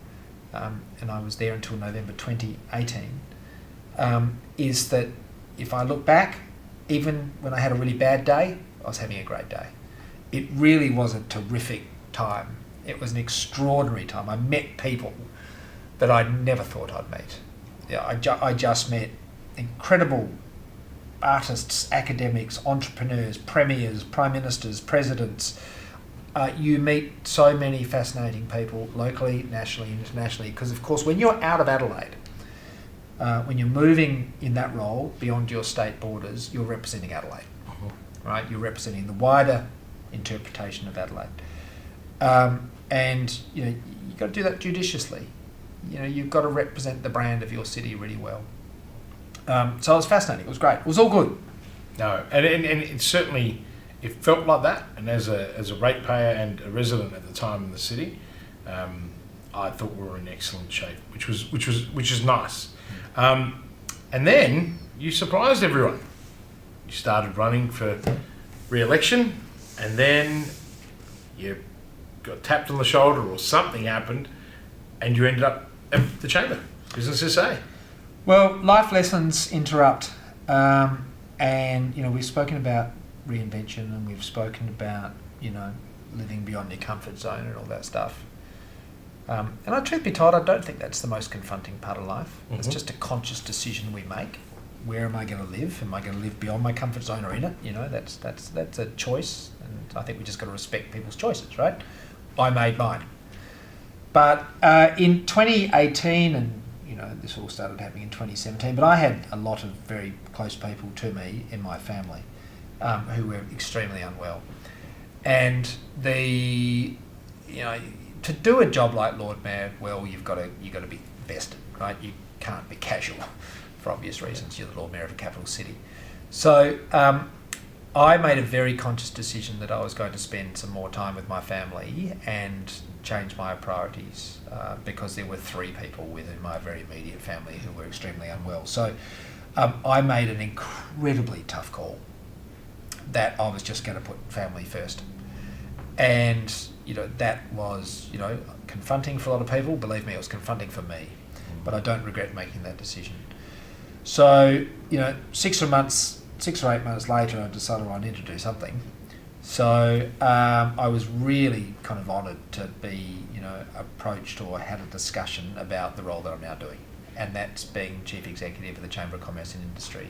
and I was there until November 2018, is that if I look back, even when I had a really bad day, I was having a great day. it really was a terrific time. It was an extraordinary time. I met people that I never thought I'd meet. Yeah, I just met incredible artists, academics, entrepreneurs, premiers, prime ministers, presidents. You meet so many fascinating people locally, nationally, internationally, because of course when you're out of Adelaide, when you're moving in that role beyond your state borders, you're representing Adelaide, right? You're representing the wider interpretation of Adelaide. And you've got to do that judiciously. You've got to represent the brand of your city really well. So it was fascinating. It was great. It was all good. No, and it certainly, it felt like that. And as a ratepayer and a resident at the time in the city, I thought we were in excellent shape, which is nice. And then you surprised everyone. You started running for re-election, and then you got tapped on the shoulder or something happened, and you ended up at the Chamber, Business SA. Well, life lessons interrupt, and we've spoken about reinvention, and we've spoken about living beyond your comfort zone and all that stuff. And truth be told, I don't think that's the most confronting part of life. Mm-hmm. It's just a conscious decision we make. Where am I going to live? Am I going to live beyond my comfort zone or in it? That's a choice, and I think we just got to respect people's choices, right? I made mine. But in 2018, and this all started happening in 2017, but I had a lot of very close people to me in my family who were extremely unwell. And to do a job like Lord Mayor well, you've got to be vested, right? You can't be casual for obvious reasons. You're the Lord Mayor of a capital city. So I made a very conscious decision that I was going to spend some more time with my family and change my priorities because there were 3 people within my very immediate family who were extremely unwell. So I made an incredibly tough call that I was just going to put family first. And, that was, confronting for a lot of people. Believe me, it was confronting for me. But I don't regret making that decision. So, 6 or 8 months later, I decided I need to do something. So I was really kind of honoured to be, approached or had a discussion about the role that I'm now doing. And that's being Chief Executive of the Chamber of Commerce and Industry.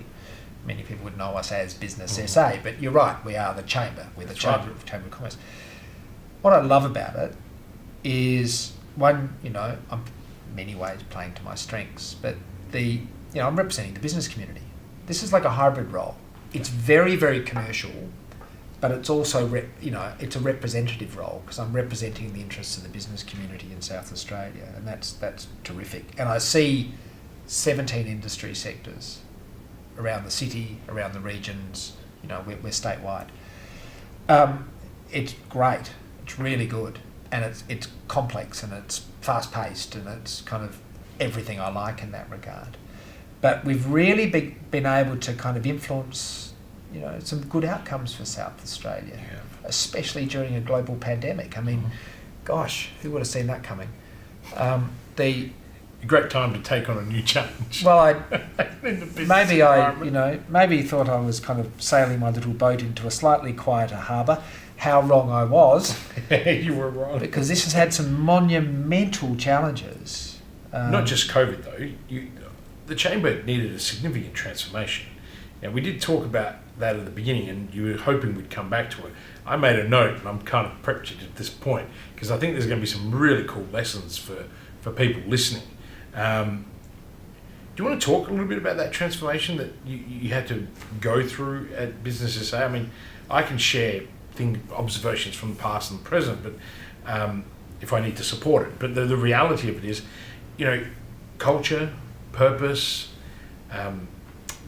Many people would know us as Business SA, but you're right, we are the Chamber. We're the Chamber of Commerce. What I love about it is, one, I'm in many ways playing to my strengths, but I'm representing the business community. This is like a hybrid role. It's very, very commercial, but it's also, it's a representative role because I'm representing the interests of the business community in South Australia, and that's terrific. And I see 17 industry sectors around the city, around the regions. We're statewide. It's great. It's really good, and it's complex, and it's fast-paced, and it's kind of everything I like in that regard. But we've really been able to kind of influence, some good outcomes for South Australia, especially during a global pandemic. I mean, gosh, who would have seen that coming? A great time to take on a new challenge. Well, maybe thought I was kind of sailing my little boat into a slightly quieter harbour. How wrong I was. You were wrong. Because this has had some monumental challenges. Not just COVID though. The Chamber needed a significant transformation. We did talk about that at the beginning, and you were hoping we'd come back to it. I made a note, and I'm kind of prepped you at this point, because I think there's going to be some really cool lessons for people listening. Do you want to talk a little bit about that transformation that you had to go through at Business SA? I mean, I can share observations from the past and the present, but if I need to support it. But the reality of it is, culture, purpose,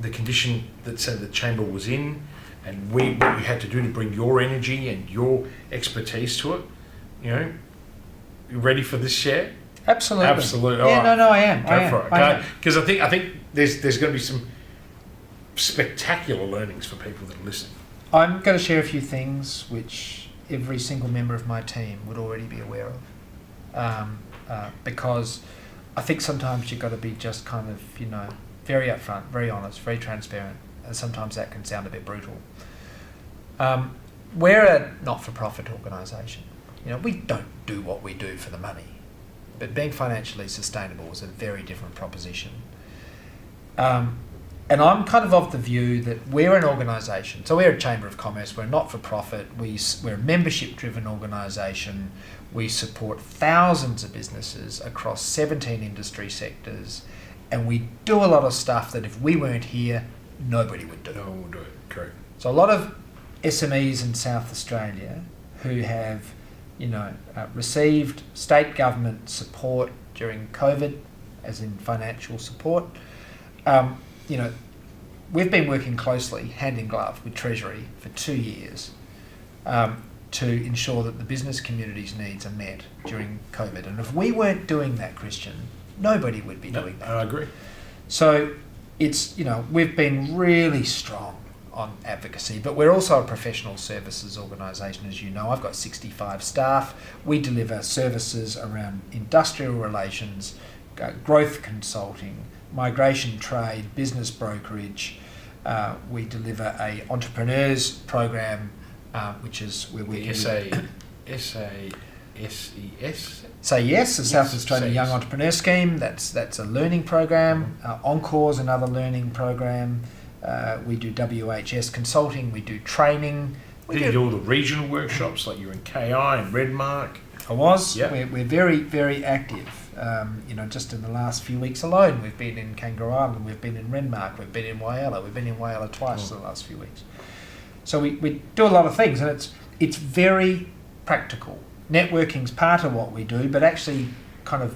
the condition that the Chamber was in, and what you had to do to bring your energy and your expertise to it. You ready for this share? Absolutely. Absolutely. Yeah, right. no, I am. Go for it. Because I think there's going to be some spectacular learnings for people that are listening. I'm going to share a few things which every single member of my team would already be aware of, because I think sometimes you've got to be just kind of, very upfront, very honest, very transparent, and sometimes that can sound a bit brutal. we're a not-for-profit organisation. We don't do what we do for the money, but being financially sustainable is a very different proposition. And I'm kind of the view that we're an organisation. So we're a Chamber of Commerce, we're a not-for-profit, we're a membership-driven organisation. We support thousands of businesses across 17 industry sectors, and we do a lot of stuff that if we weren't here, nobody would do. No one will do it, correct. So a lot of SMEs in South Australia who have, received state government support during COVID, as in financial support, we've been working closely, hand in glove, with Treasury for 2 years to ensure that the business community's needs are met during COVID. And if we weren't doing that, Christian, nobody would be doing that. I agree. So it's, we've been really strong on advocacy, but we're also a professional services organisation, as you know. I've got 65 staff. We deliver services around industrial relations, growth consulting, migration trade, business brokerage. We deliver a entrepreneurs program, which is where we SES. Say Yes, the South Australian SES. Young Entrepreneur Scheme. That's a learning program. Encore's another learning program. We do WHS consulting. We do training. We do all the regional workshops, like you're in KI and Redmark. I was. Yeah. We're very, very active. Just in the last few weeks alone, we've been in Kangaroo Island, we've been in Renmark, we've been in Whyalla, we've been in Whyalla twice in the last few weeks. So we do a lot of things, and it's very practical. Networking's part of what we do, but actually kind of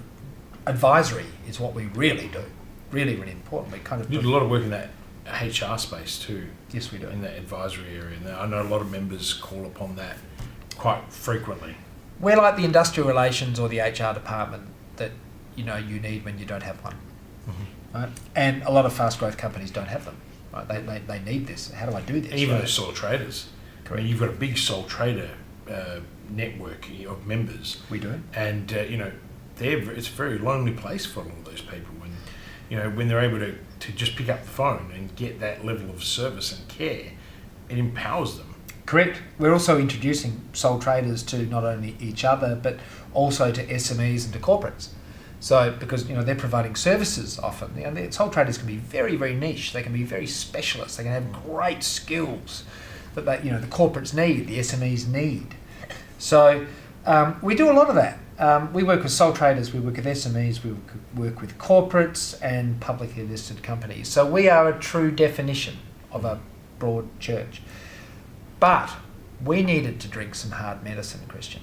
advisory is what we really do. Really, really important. We kind of You do a lot of work in that HR space too. Yes, we do. In that advisory area. And I know a lot of members call upon that quite frequently. We're like the industrial relations or the HR department that you need when you don't have one. Mm-hmm. Right? And a lot of fast growth companies don't have them. Right? They need this. How do I do this? Even right? the sole traders. Correct. I mean, you've got a big sole trader network of members. We do. And it's a very lonely place for a lot of those people when they're able to just pick up the phone and get that level of service and care. It empowers them. Correct. We're also introducing sole traders to not only each other, but also to SMEs and to corporates. So, because they're providing services often, the sole traders can be very, very niche. They can be very specialist. They can have great skills that the corporates need, the SMEs need. So, we do a lot of that. We work with sole traders, we work with SMEs, we work with corporates and publicly listed companies. So we are a true definition of a broad church. But we needed to drink some hard medicine, Christian.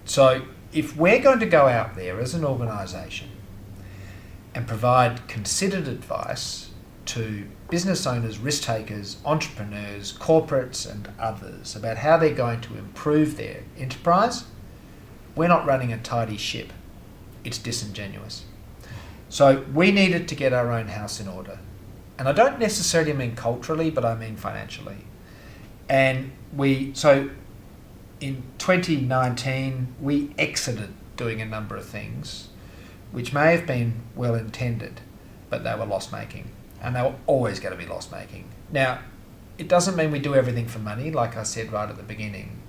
So if we're going to go out there as an organisation and provide considered advice to business owners, risk takers, entrepreneurs, corporates and others about how they're going to improve their enterprise, we're not running a tidy ship. It's disingenuous. So we needed to get our own house in order. And I don't necessarily mean culturally, but I mean financially. And so in 2019, we exited doing a number of things which may have been well intended, but they were loss-making. And they were always going to be loss-making. Now, it doesn't mean we do everything for money, like I said right at the beginning,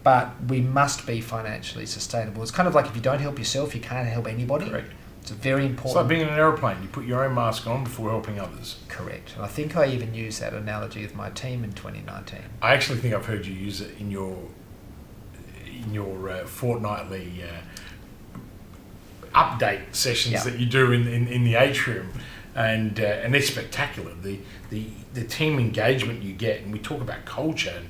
but we must be financially sustainable. It's kind of like if you don't help yourself, you can't help anybody. Correct. It's a very important... It's like being in an aeroplane. You put your own mask on before helping others. Correct. And I think I even used that analogy with my team in 2019. I actually think I've heard you use it in your fortnightly update sessions that you do in the atrium, and they're spectacular. The team engagement you get, and we talk about culture. And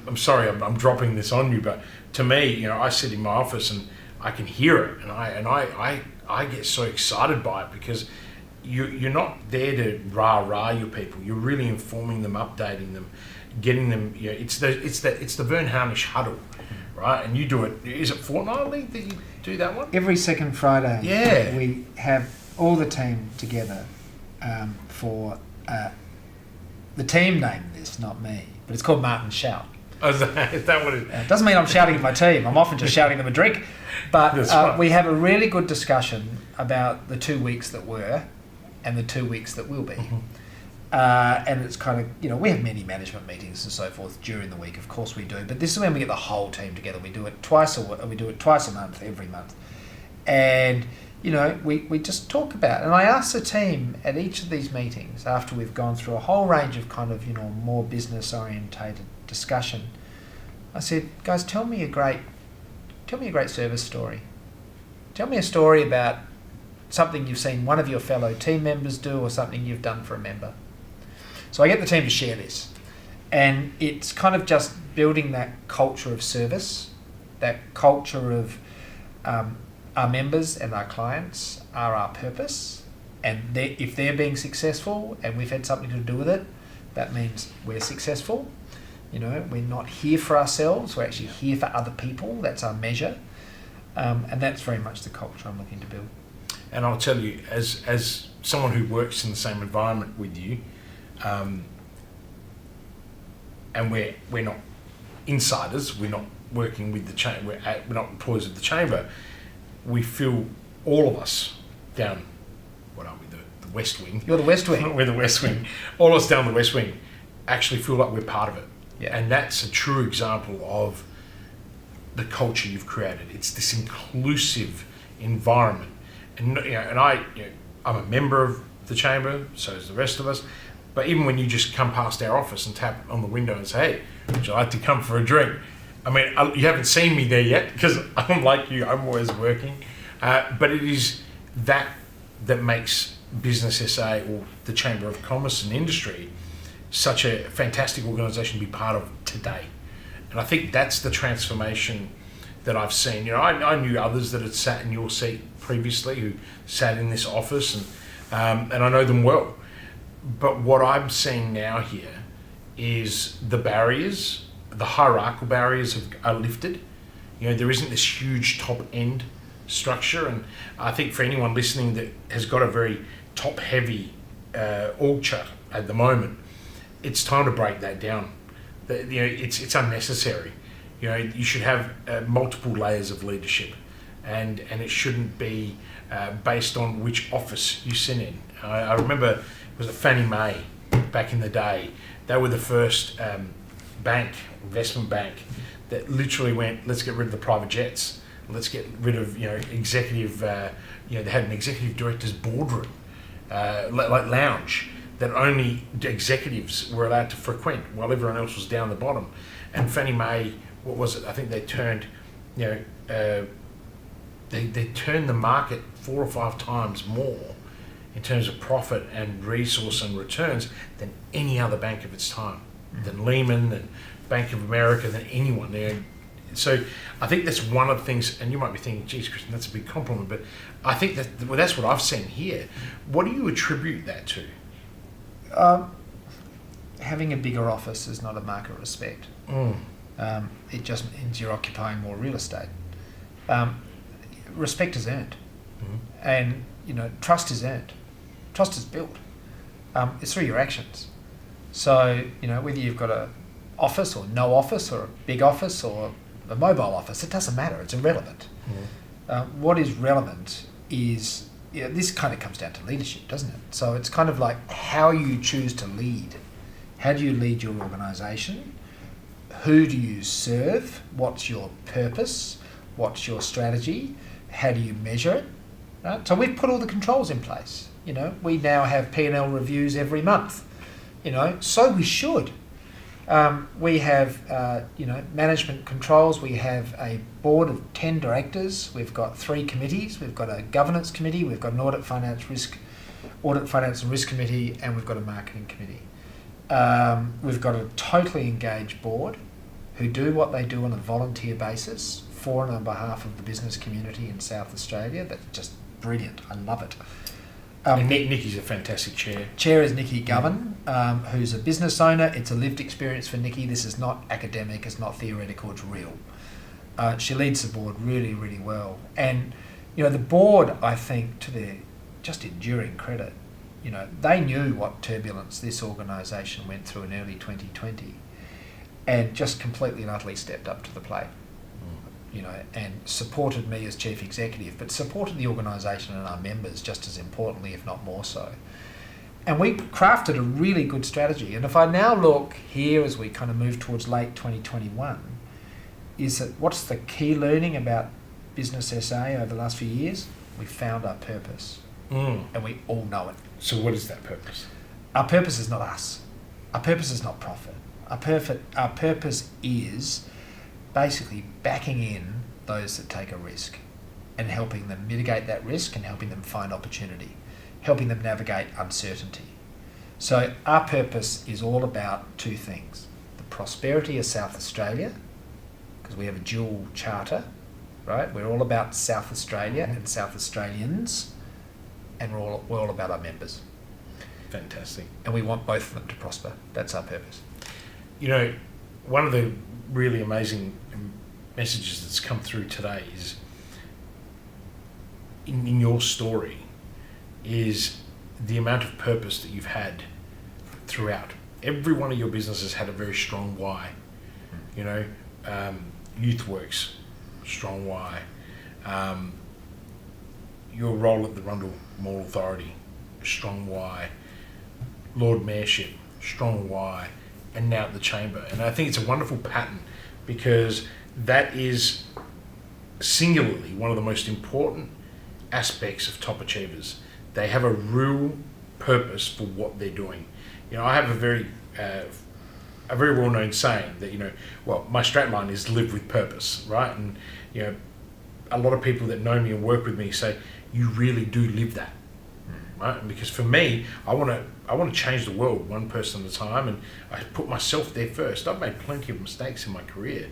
I'm sorry, I'm dropping this on you, but to me, I sit in my office and I can hear it, and I get so excited by it because you're not there to rah your people. You're really informing them, updating them, getting them. It's the Vern Harnish huddle, right? And you do it. Is it fortnightly that you do that one? Every second Friday. Yeah. We have all the team together for the team named this, not me, but it's called Martin Shout. Oh, is that what it is? It doesn't mean I'm shouting at my team. I'm often just shouting them a drink. But we have a really good discussion about the 2 weeks that were and the 2 weeks that will be. And it's kind of, we have many management meetings and so forth during the week, of course we do, but this is when we get the whole team together. We do it twice a month, every month. And, we just talk about it. And I ask the team at each of these meetings, after we've gone through a whole range of kind of, more business orientated discussion, I said, guys, tell me a great service story. Tell me a story about something you've seen one of your fellow team members do or something you've done for a member. So I get the team to share this. And it's kind of just building that culture of service, that culture of our members and our clients are our purpose. And if they're being successful and we've had something to do with it, that means we're successful. We're not here for ourselves, we're actually here for other people. That's our measure. And that's very much the culture I'm looking to build. And I'll tell you, as someone who works in the same environment with you, and we're not insiders, we're not working with the chamber, we're not employees of the chamber, we feel, all of us down, what are we, the West Wing? You're the West Wing. We're the West Wing. All of us down the West Wing actually feel like we're part of it. Yeah. And that's a true example of the culture you've created. It's this inclusive environment. And I'm a member of the chamber, so is the rest of us. But even when you just come past our office and tap on the window and say, hey, would you like to come for a drink? I mean, you haven't seen me there yet because I'm like you, I'm always working. But it is that makes Business SA or the Chamber of Commerce and Industry such a fantastic organisation to be part of today. And I think that's the transformation that I've seen. I knew others that had sat in your seat previously who sat in this office and I know them well. But what I'm seeing now here is the barriers, the hierarchical barriers are lifted. There isn't this huge top end structure. And I think for anyone listening that has got a very top heavy org chart at the moment, it's time to break that down. It's unnecessary. You should have multiple layers of leadership, and it shouldn't be based on which office you sit in. I remember it was at Fannie Mae back in the day. They were the first investment bank that literally went, let's get rid of the private jets. Let's get rid of executive. They had an executive director's boardroom, like lounge, that only executives were allowed to frequent while everyone else was down the bottom. And Fannie Mae, what was it? I think they turned, they turned the market 4 or 5 times more in terms of profit and resource and returns than any other bank of its time, than Lehman and Bank of America, than anyone. So I think that's one of the things, and you might be thinking, geez, Christian, that's a big compliment, but I think that's what I've seen here. What do you attribute that to? Having a bigger office is not a mark of respect. It just means you're occupying more real estate. Respect is earned, and trust is earned. Trust is built. It's through your actions. So whether you've got a office or no office, or a big office or a mobile office, it doesn't matter. It's irrelevant. What is relevant is this kind of comes down to leadership, doesn't it? So it's kind of like how you choose to lead. How do you lead your organisation? Who do you serve? What's your purpose? What's your strategy? How do you measure it? Right? So we've put all the controls in place. We now have P&L reviews every month. So we should. We have, management controls. We have a board of 10 directors. We've got 3 committees. We've got a governance committee. We've got an audit, finance, and risk committee, and we've got a marketing committee. We've got a totally engaged board who do what they do on a volunteer basis for and on behalf of the business community in South Australia. That's just brilliant. I love it. And Nikki's a fantastic chair. Chair is Nikki Govan, who's a business owner. It's a lived experience for Nikki. This is not academic, it's not theoretical, it's real. She leads the board really, really well. And, the board, I think, to their just enduring credit, they knew what turbulence this organisation went through in early 2020 and just completely and utterly stepped up to the plate. And supported me as chief executive, but supported the organisation and our members just as importantly, if not more so. And we crafted a really good strategy. And if I now look here as we kind of move towards late 2021, is that what's the key learning about Business SA over the last few years? We found our purpose. And we all know it. So what is that purpose? Our purpose is not us. Our purpose is not profit. Our purpose is basically backing in those that take a risk and helping them mitigate that risk and helping them find opportunity, helping them navigate uncertainty. So our purpose is all about two things: the prosperity of South Australia, because we have a dual charter, right? We're all about South Australia and South Australians, and we're all about our members. Fantastic. And we want both of them to prosper. That's our purpose. You know, one of the really amazing messages that's come through today is, in your story, is the amount of purpose that you've had throughout. Every one of your businesses had a very strong why. You know, YouthWorks, strong why. Your role at the Rundel Mall Authority, strong why. Lord Mayorship, strong why. And now at the Chamber. And I think it's a wonderful pattern, because that is singularly one of the most important aspects of top achievers. They have a real purpose for what they're doing. You know, I have a very well-known saying that, you know, well, my straight line is live with purpose, right? And, you know, a lot of people that know me and work with me say, you really do live that, right? And because for me, I want to change the world one person at a time, and I put myself there first. I've made plenty of mistakes in my career,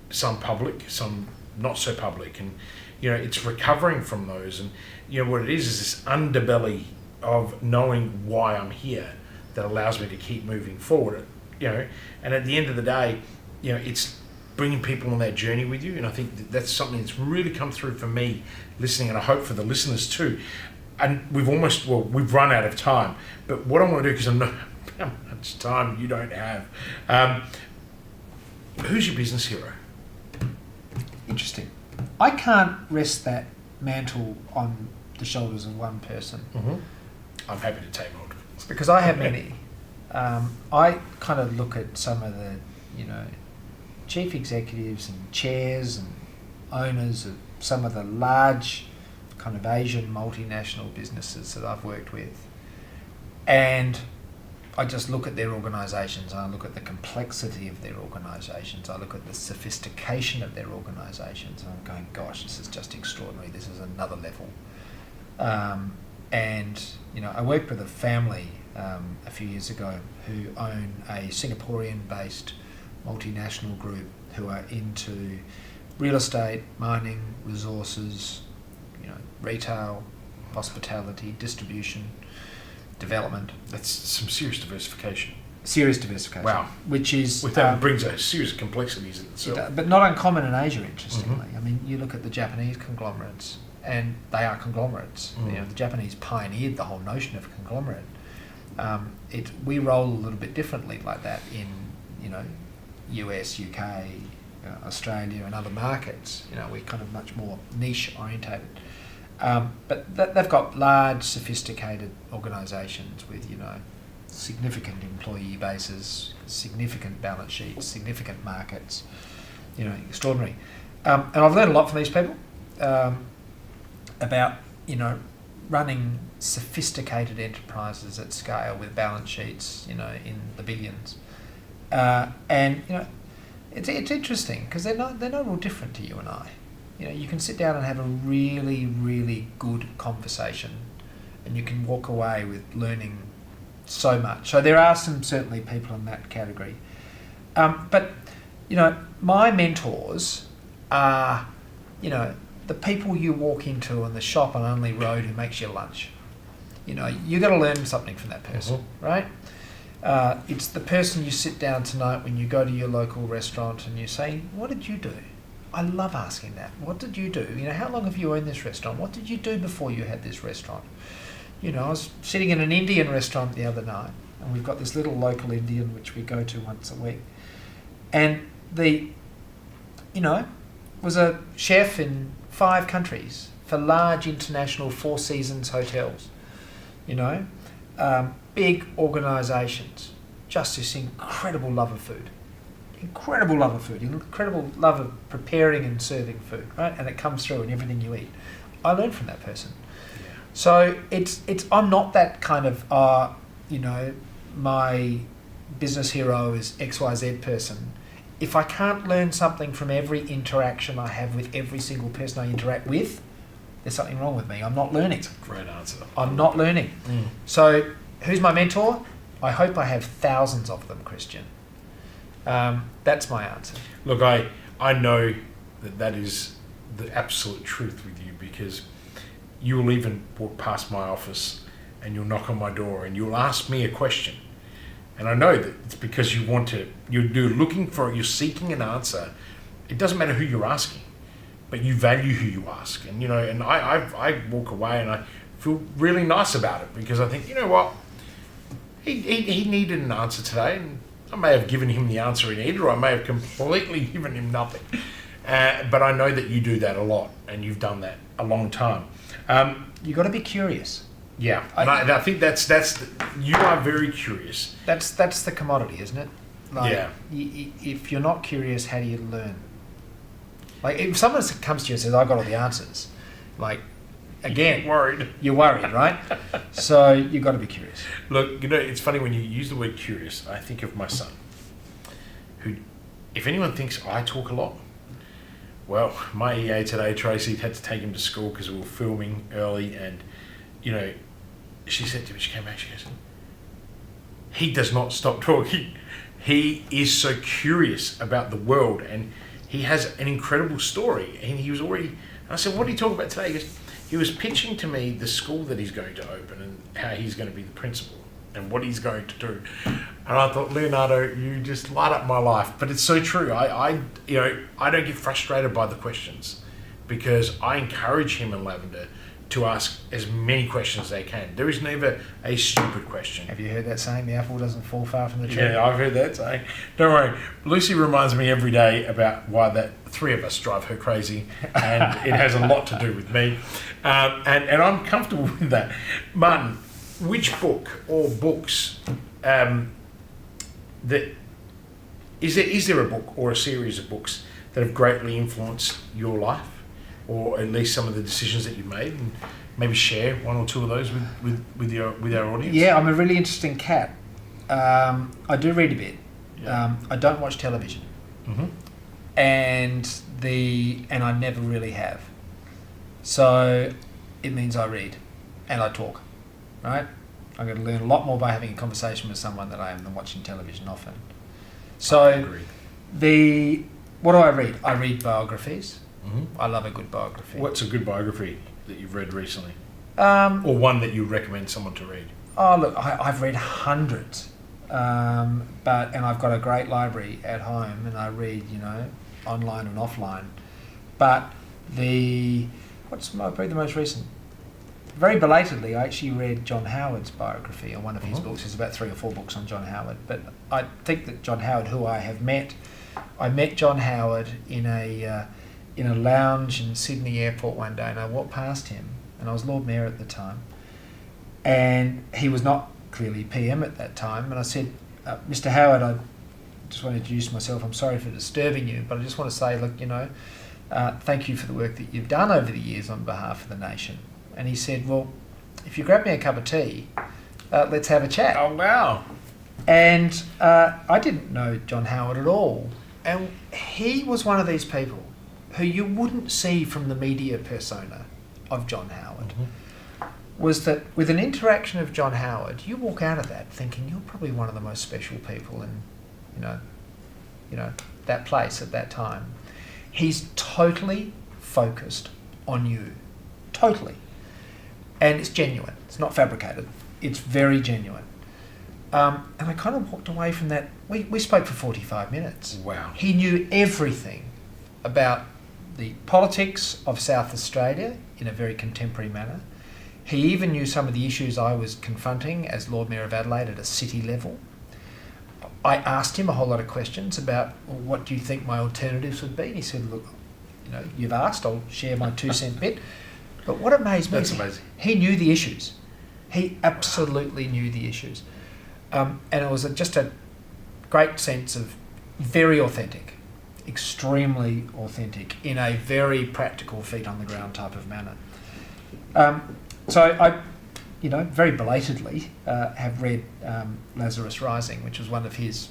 some public, some not so public, and you know, it's recovering from those. And you know what it is this underbelly of knowing why I'm here that allows me to keep moving forward. You know, and at the end of the day, you know, it's bringing people on that journey with you. And I think that's something that's really come through for me listening, and I hope for the listeners too. And we've run out of time, but what I want to do, because I know how much time you don't have, who's your business hero? Interesting. I can't rest that mantle on the shoulders of one person. Mm-hmm. I'm happy to take multiple. Because I have many. I kind of look at some of the, you know, chief executives and chairs and owners of some of the large kind of Asian multinational businesses that I've worked with, and I just look at their organisations. I look at the complexity of their organisations. I look at the sophistication of their organisations, and I'm going, gosh, this is just extraordinary. This is another level. And you know, I worked with a family a few years ago who own a Singaporean-based multinational group who are into real estate, mining, resources, you know, retail, hospitality, distribution, development. That's some serious diversification. Serious diversification. Wow. Which is... that brings a series of complexities in itself. But not uncommon in Asia, interestingly. Mm-hmm. I mean, you look at the Japanese conglomerates, and they are conglomerates. Mm. You know, the Japanese pioneered the whole notion of a conglomerate. We roll a little bit differently like that in, you know, US, UK, Australia and other markets. You know, we're kind of much more niche orientated. But they've got large, sophisticated organisations with, you know, significant employee bases, significant balance sheets, significant markets, you know, extraordinary. And I've learned a lot from these people about, you know, running sophisticated enterprises at scale with balance sheets, you know, in the billions. And, you know, it's interesting because they're not real different to you and I. You know, you can sit down and have a really, really good conversation, and you can walk away with learning so much. So there are certainly people in that category. But, you know, my mentors are, you know, the people you walk into in the shop on Only Road who makes you lunch. You know, you got to learn something from that person, mm-hmm. right? It's the person you sit down tonight when you go to your local restaurant and you say, what did you do? I love asking that. What did you do? You know, how long have you owned this restaurant? What did you do before you had this restaurant? You know, I was sitting in an Indian restaurant the other night, and we've got this little local Indian which we go to once a week. And was a chef in 5 countries for large international 4 Seasons hotels, you know. big organisations, just this incredible love of food. Incredible love of food, incredible love of preparing and serving food, right? And it comes through in everything you eat. I learned from that person. Yeah. So I'm not that kind of, my business hero is XYZ person. If I can't learn something from every interaction I have with every single person I interact with, there's something wrong with me. I'm not learning. Great answer. I'm not learning. So who's my mentor? I hope I have thousands of them, Christian. That's my answer. Look, I know that is the absolute truth with you, because you will even walk past my office and you'll knock on my door and you'll ask me a question. And I know that it's because you're seeking an answer. It doesn't matter who you're asking, but you value who you ask. And, and I walk away and I feel really nice about it, because I think, you know what? He needed an answer today, and I may have given him the answer he needed, or I may have completely given him nothing. But I know that you do that a lot, and you've done that a long time. You've got to be curious. Yeah, and I think you are very curious. That's the commodity, isn't it? Yeah. If you're not curious, how do you learn? Like, if someone comes to you and says, "I got all the answers," like, again, you're worried, right? So you've got to be curious. Look, it's funny when you use the word curious. I think of my son, who, if anyone thinks I talk a lot, well, my EA today, Tracy, had to take him to school because we were filming early, and she said to me, she came back, she goes, he does not stop talking. He is so curious about the world, and he has an incredible story. And he was already, and I said, what are you talking about today? He goes, he was pitching to me the school that he's going to open and how he's going to be the principal and what he's going to do. And I thought, Leonardo, you just light up my life. But it's so true. I don't get frustrated by the questions, because I encourage him and Lavender to ask as many questions as they can. There is never a stupid question. Have you heard that saying, the apple doesn't fall far from the tree? Yeah, I've heard that saying. Don't worry. Lucy reminds me every day about why that three of us drive her crazy, and it has a lot to do with me. And I'm comfortable with that. Martin, which book or books, is there a book or a series of books that have greatly influenced your life, or at least some of the decisions that you've made, and maybe share one or two of those with our audience? Yeah, I'm a really interesting cat. I do read a bit. Yeah. I don't watch television, and I never really have. So it means I read and I talk. Right? I'm going to learn a lot more by having a conversation with someone than I am than watching television often. So I agree. What do I read? I read biographies. I love a good biography. What's a good biography that you've read recently? Or one that you recommend someone to read? Oh, look, I've read hundreds, and I've got a great library at home, and I read, online and offline. But what's probably the most recent? Very belatedly, I actually read John Howard's biography, or one of his books. There's about 3 or 4 books on John Howard. But I think that John Howard, who I have met, I met John Howard in a lounge in Sydney Airport one day, and I walked past him, and I was Lord Mayor at the time, and he was not clearly PM at that time, and I said, Mr. Howard, I just want to introduce myself. I'm sorry for disturbing you, but I just want to say, look, thank you for the work that you've done over the years on behalf of the nation. And he said, well, if you grab me a cup of tea, let's have a chat. Oh, wow. And I didn't know John Howard at all. And he was one of these people who you wouldn't see from the media persona of John Howard. Was that with an interaction of John Howard, you walk out of that thinking you're probably one of the most special people in, that place at that time. He's totally focused on you. Totally. And it's genuine. It's not fabricated. It's very genuine. And I kind of walked away from that. We spoke for 45 minutes. Wow. He knew everything about the politics of South Australia in a very contemporary manner. He even knew some of the issues I was confronting as Lord Mayor of Adelaide at a city level. I asked him a whole lot of questions about, well, what do you think my alternatives would be? And he said, look, you've asked, I'll share my 2 cent bit. But what amazed me is he knew the issues. He absolutely knew the issues. And it was just a great sense of very authentic, extremely authentic, in a very practical, feet on the ground type of manner. So I, very belatedly have read Lazarus Rising, which was one of his,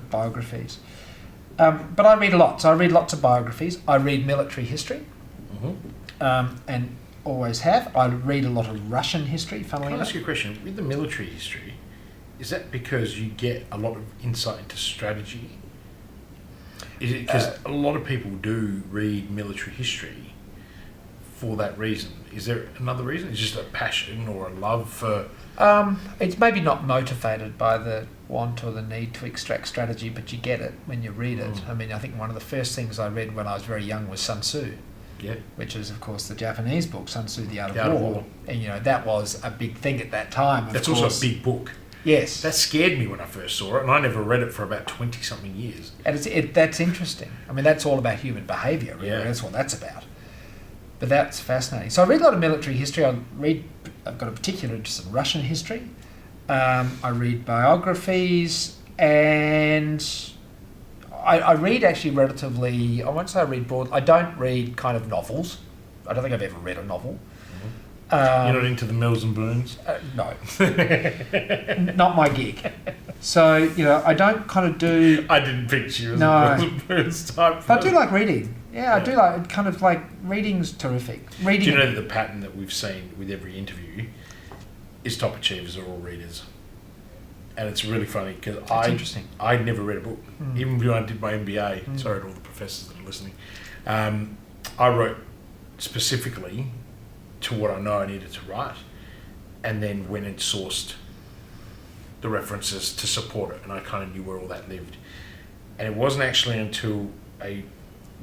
biographies. But I read a lot. So I read lots of biographies. I read military history, and always have. I read a lot of Russian history, funnily Can I enough. ask you a question? With the military history, is that because you get a lot of insight into strategy? Is it because a lot of people do read military history for that reason? Is there another reason? It's just a passion or a love for... It's maybe not motivated by the want or the need to extract strategy, but you get it when you read it. I mean, I think one of the first things I read when I was very young was Sun Tzu. Yeah. Which is, of course, the Japanese book, Sun Tzu, The Art of War. And, that was a big thing at that time. That's also a big book. Yes. That scared me when I first saw it, and I never read it for about 20-something years. And that's interesting. I mean, that's all about human behaviour, really. Yeah. That's what that's about. But that's fascinating. So I read a lot of military history. I've got a particular interest in Russian history. I read biographies, and I read actually relatively, I won't say I read broad, I don't read kind of novels. I don't think I've ever read a novel. You're not into the Mills and Boons? No. Not my gig. So, I don't kind of do... I didn't picture you as No. a Mills and Boons type. But I do like reading. Yeah, I do like, kind of like, reading's terrific. Reading. Do you know that the pattern that we've seen with every interview is top achievers are all readers? And it's really funny because Interesting. I'd never read a book. Even when I did my MBA, sorry to all the professors that are listening, I wrote specifically to what I know I needed to write, and then went and sourced the references to support it, and I kind of knew where all that lived. And it wasn't actually until a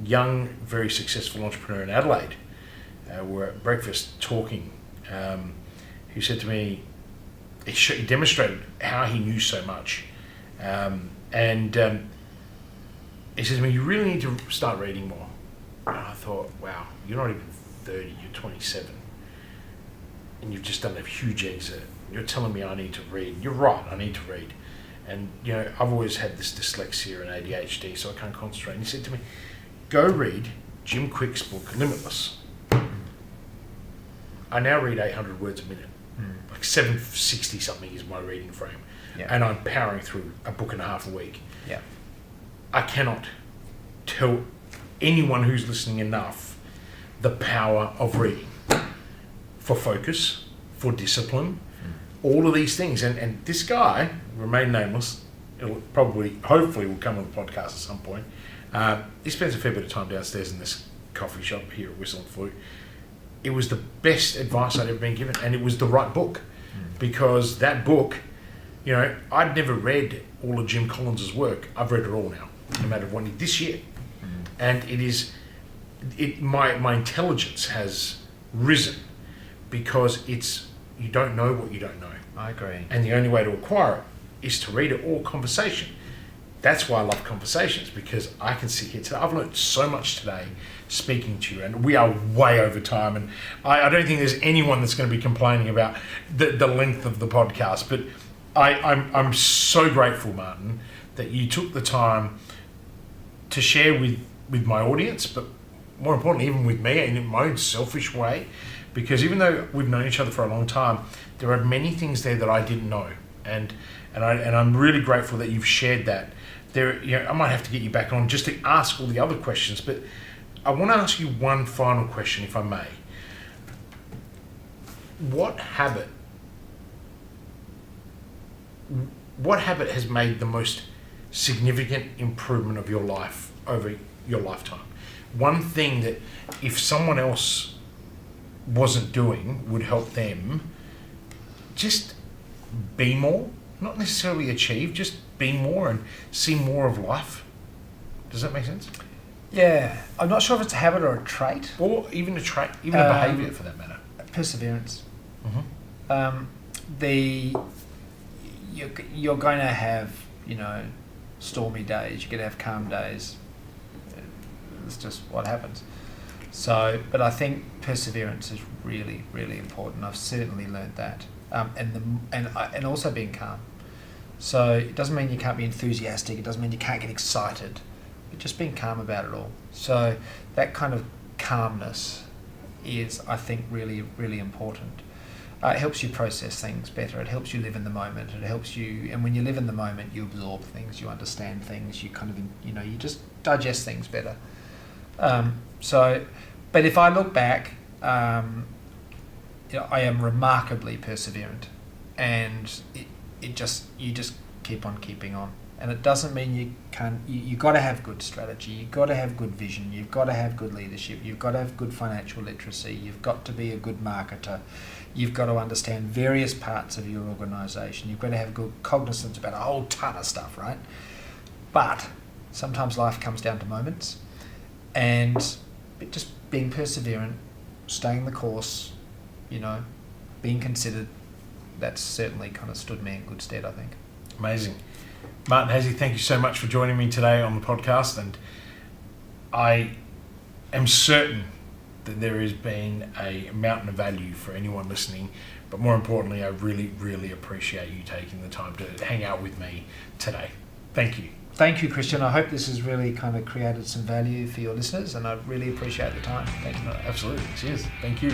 young, very successful entrepreneur in Adelaide, we were at breakfast talking, who said to me, he demonstrated how he knew so much, and he said to me, "You really need to start reading more." And I thought, wow, you're not even 30, you're 27, and you've just done a huge exit. You're telling me I need to read. You're right, I need to read. And I've always had this dyslexia and ADHD, so I can't concentrate. And he said to me, "Go read Jim Quick's book, Limitless." I now read 800 words a minute. Like 760 something is my reading frame. Yeah. And I'm powering through a book and a half a week. Yeah. I cannot tell anyone who's listening enough the power of reading for focus, for discipline, all of these things. And this guy, remain nameless, hopefully will come on the podcast at some point. He spends a fair bit of time downstairs in this coffee shop here at Whistle and Flute. It was the best advice I'd ever been given, and it was the right book, because that book, I'd never read all of Jim Collins's work. I've read it all now, no matter what, this year. And my intelligence has risen, because you don't know what you don't know. I agree. And the only way to acquire it is to read it or conversation. That's why I love conversations, because I can sit here today. I've learned so much today speaking to you, and we are way over time, and I don't think there's anyone that's going to be complaining about the length of the podcast, but I'm so grateful, Martin, that you took the time to share with my audience, but more importantly, even with me, in my own selfish way, because even though we've known each other for a long time, there are many things there that I didn't know, and I'm really grateful that you've shared that. I might have to get you back on just to ask all the other questions, but I want to ask you one final question, if I may. What habit has made the most significant improvement of your life over your lifetime? One thing that if someone else wasn't doing would help them just be more, not necessarily achieve, just be more and see more of life. Does that make sense? Yeah. I'm not sure if it's a habit or a trait. Or even a trait, even a behaviour for that matter. Perseverance. You're going to have, stormy days. You're going to have calm days. It's just what happens. So, but I think perseverance is really, really important. I've certainly learned that. and also being calm. So it doesn't mean you can't be enthusiastic. It doesn't mean you can't get excited, but just being calm about it all. So that kind of calmness is, I think, really, really important. It helps you process things better. It helps you live in the moment. It helps you, and when you live in the moment, you absorb things, you understand things, you kind of, you just digest things better. But if I look back, I am remarkably perseverant, and you just keep on keeping on. And it doesn't mean you can't. You've got to have good strategy. You've got to have good vision. You've got to have good leadership. You've got to have good financial literacy. You've got to be a good marketer. You've got to understand various parts of your organisation. You've got to have good cognizance about a whole ton of stuff, right? But sometimes life comes down to moments, and just being perseverant, staying the course, being considered. That's certainly kind of stood me in good stead, I think. Amazing. Martin Haese, thank you so much for joining me today on the podcast, and I am certain that there has been a mountain of value for anyone listening, but more importantly, I really, really appreciate you taking the time to hang out with me today. Thank you. Thank you, Christian. I hope this has really kind of created some value for your listeners, and I really appreciate the time. Thank you. Absolutely. Cheers. Thank you.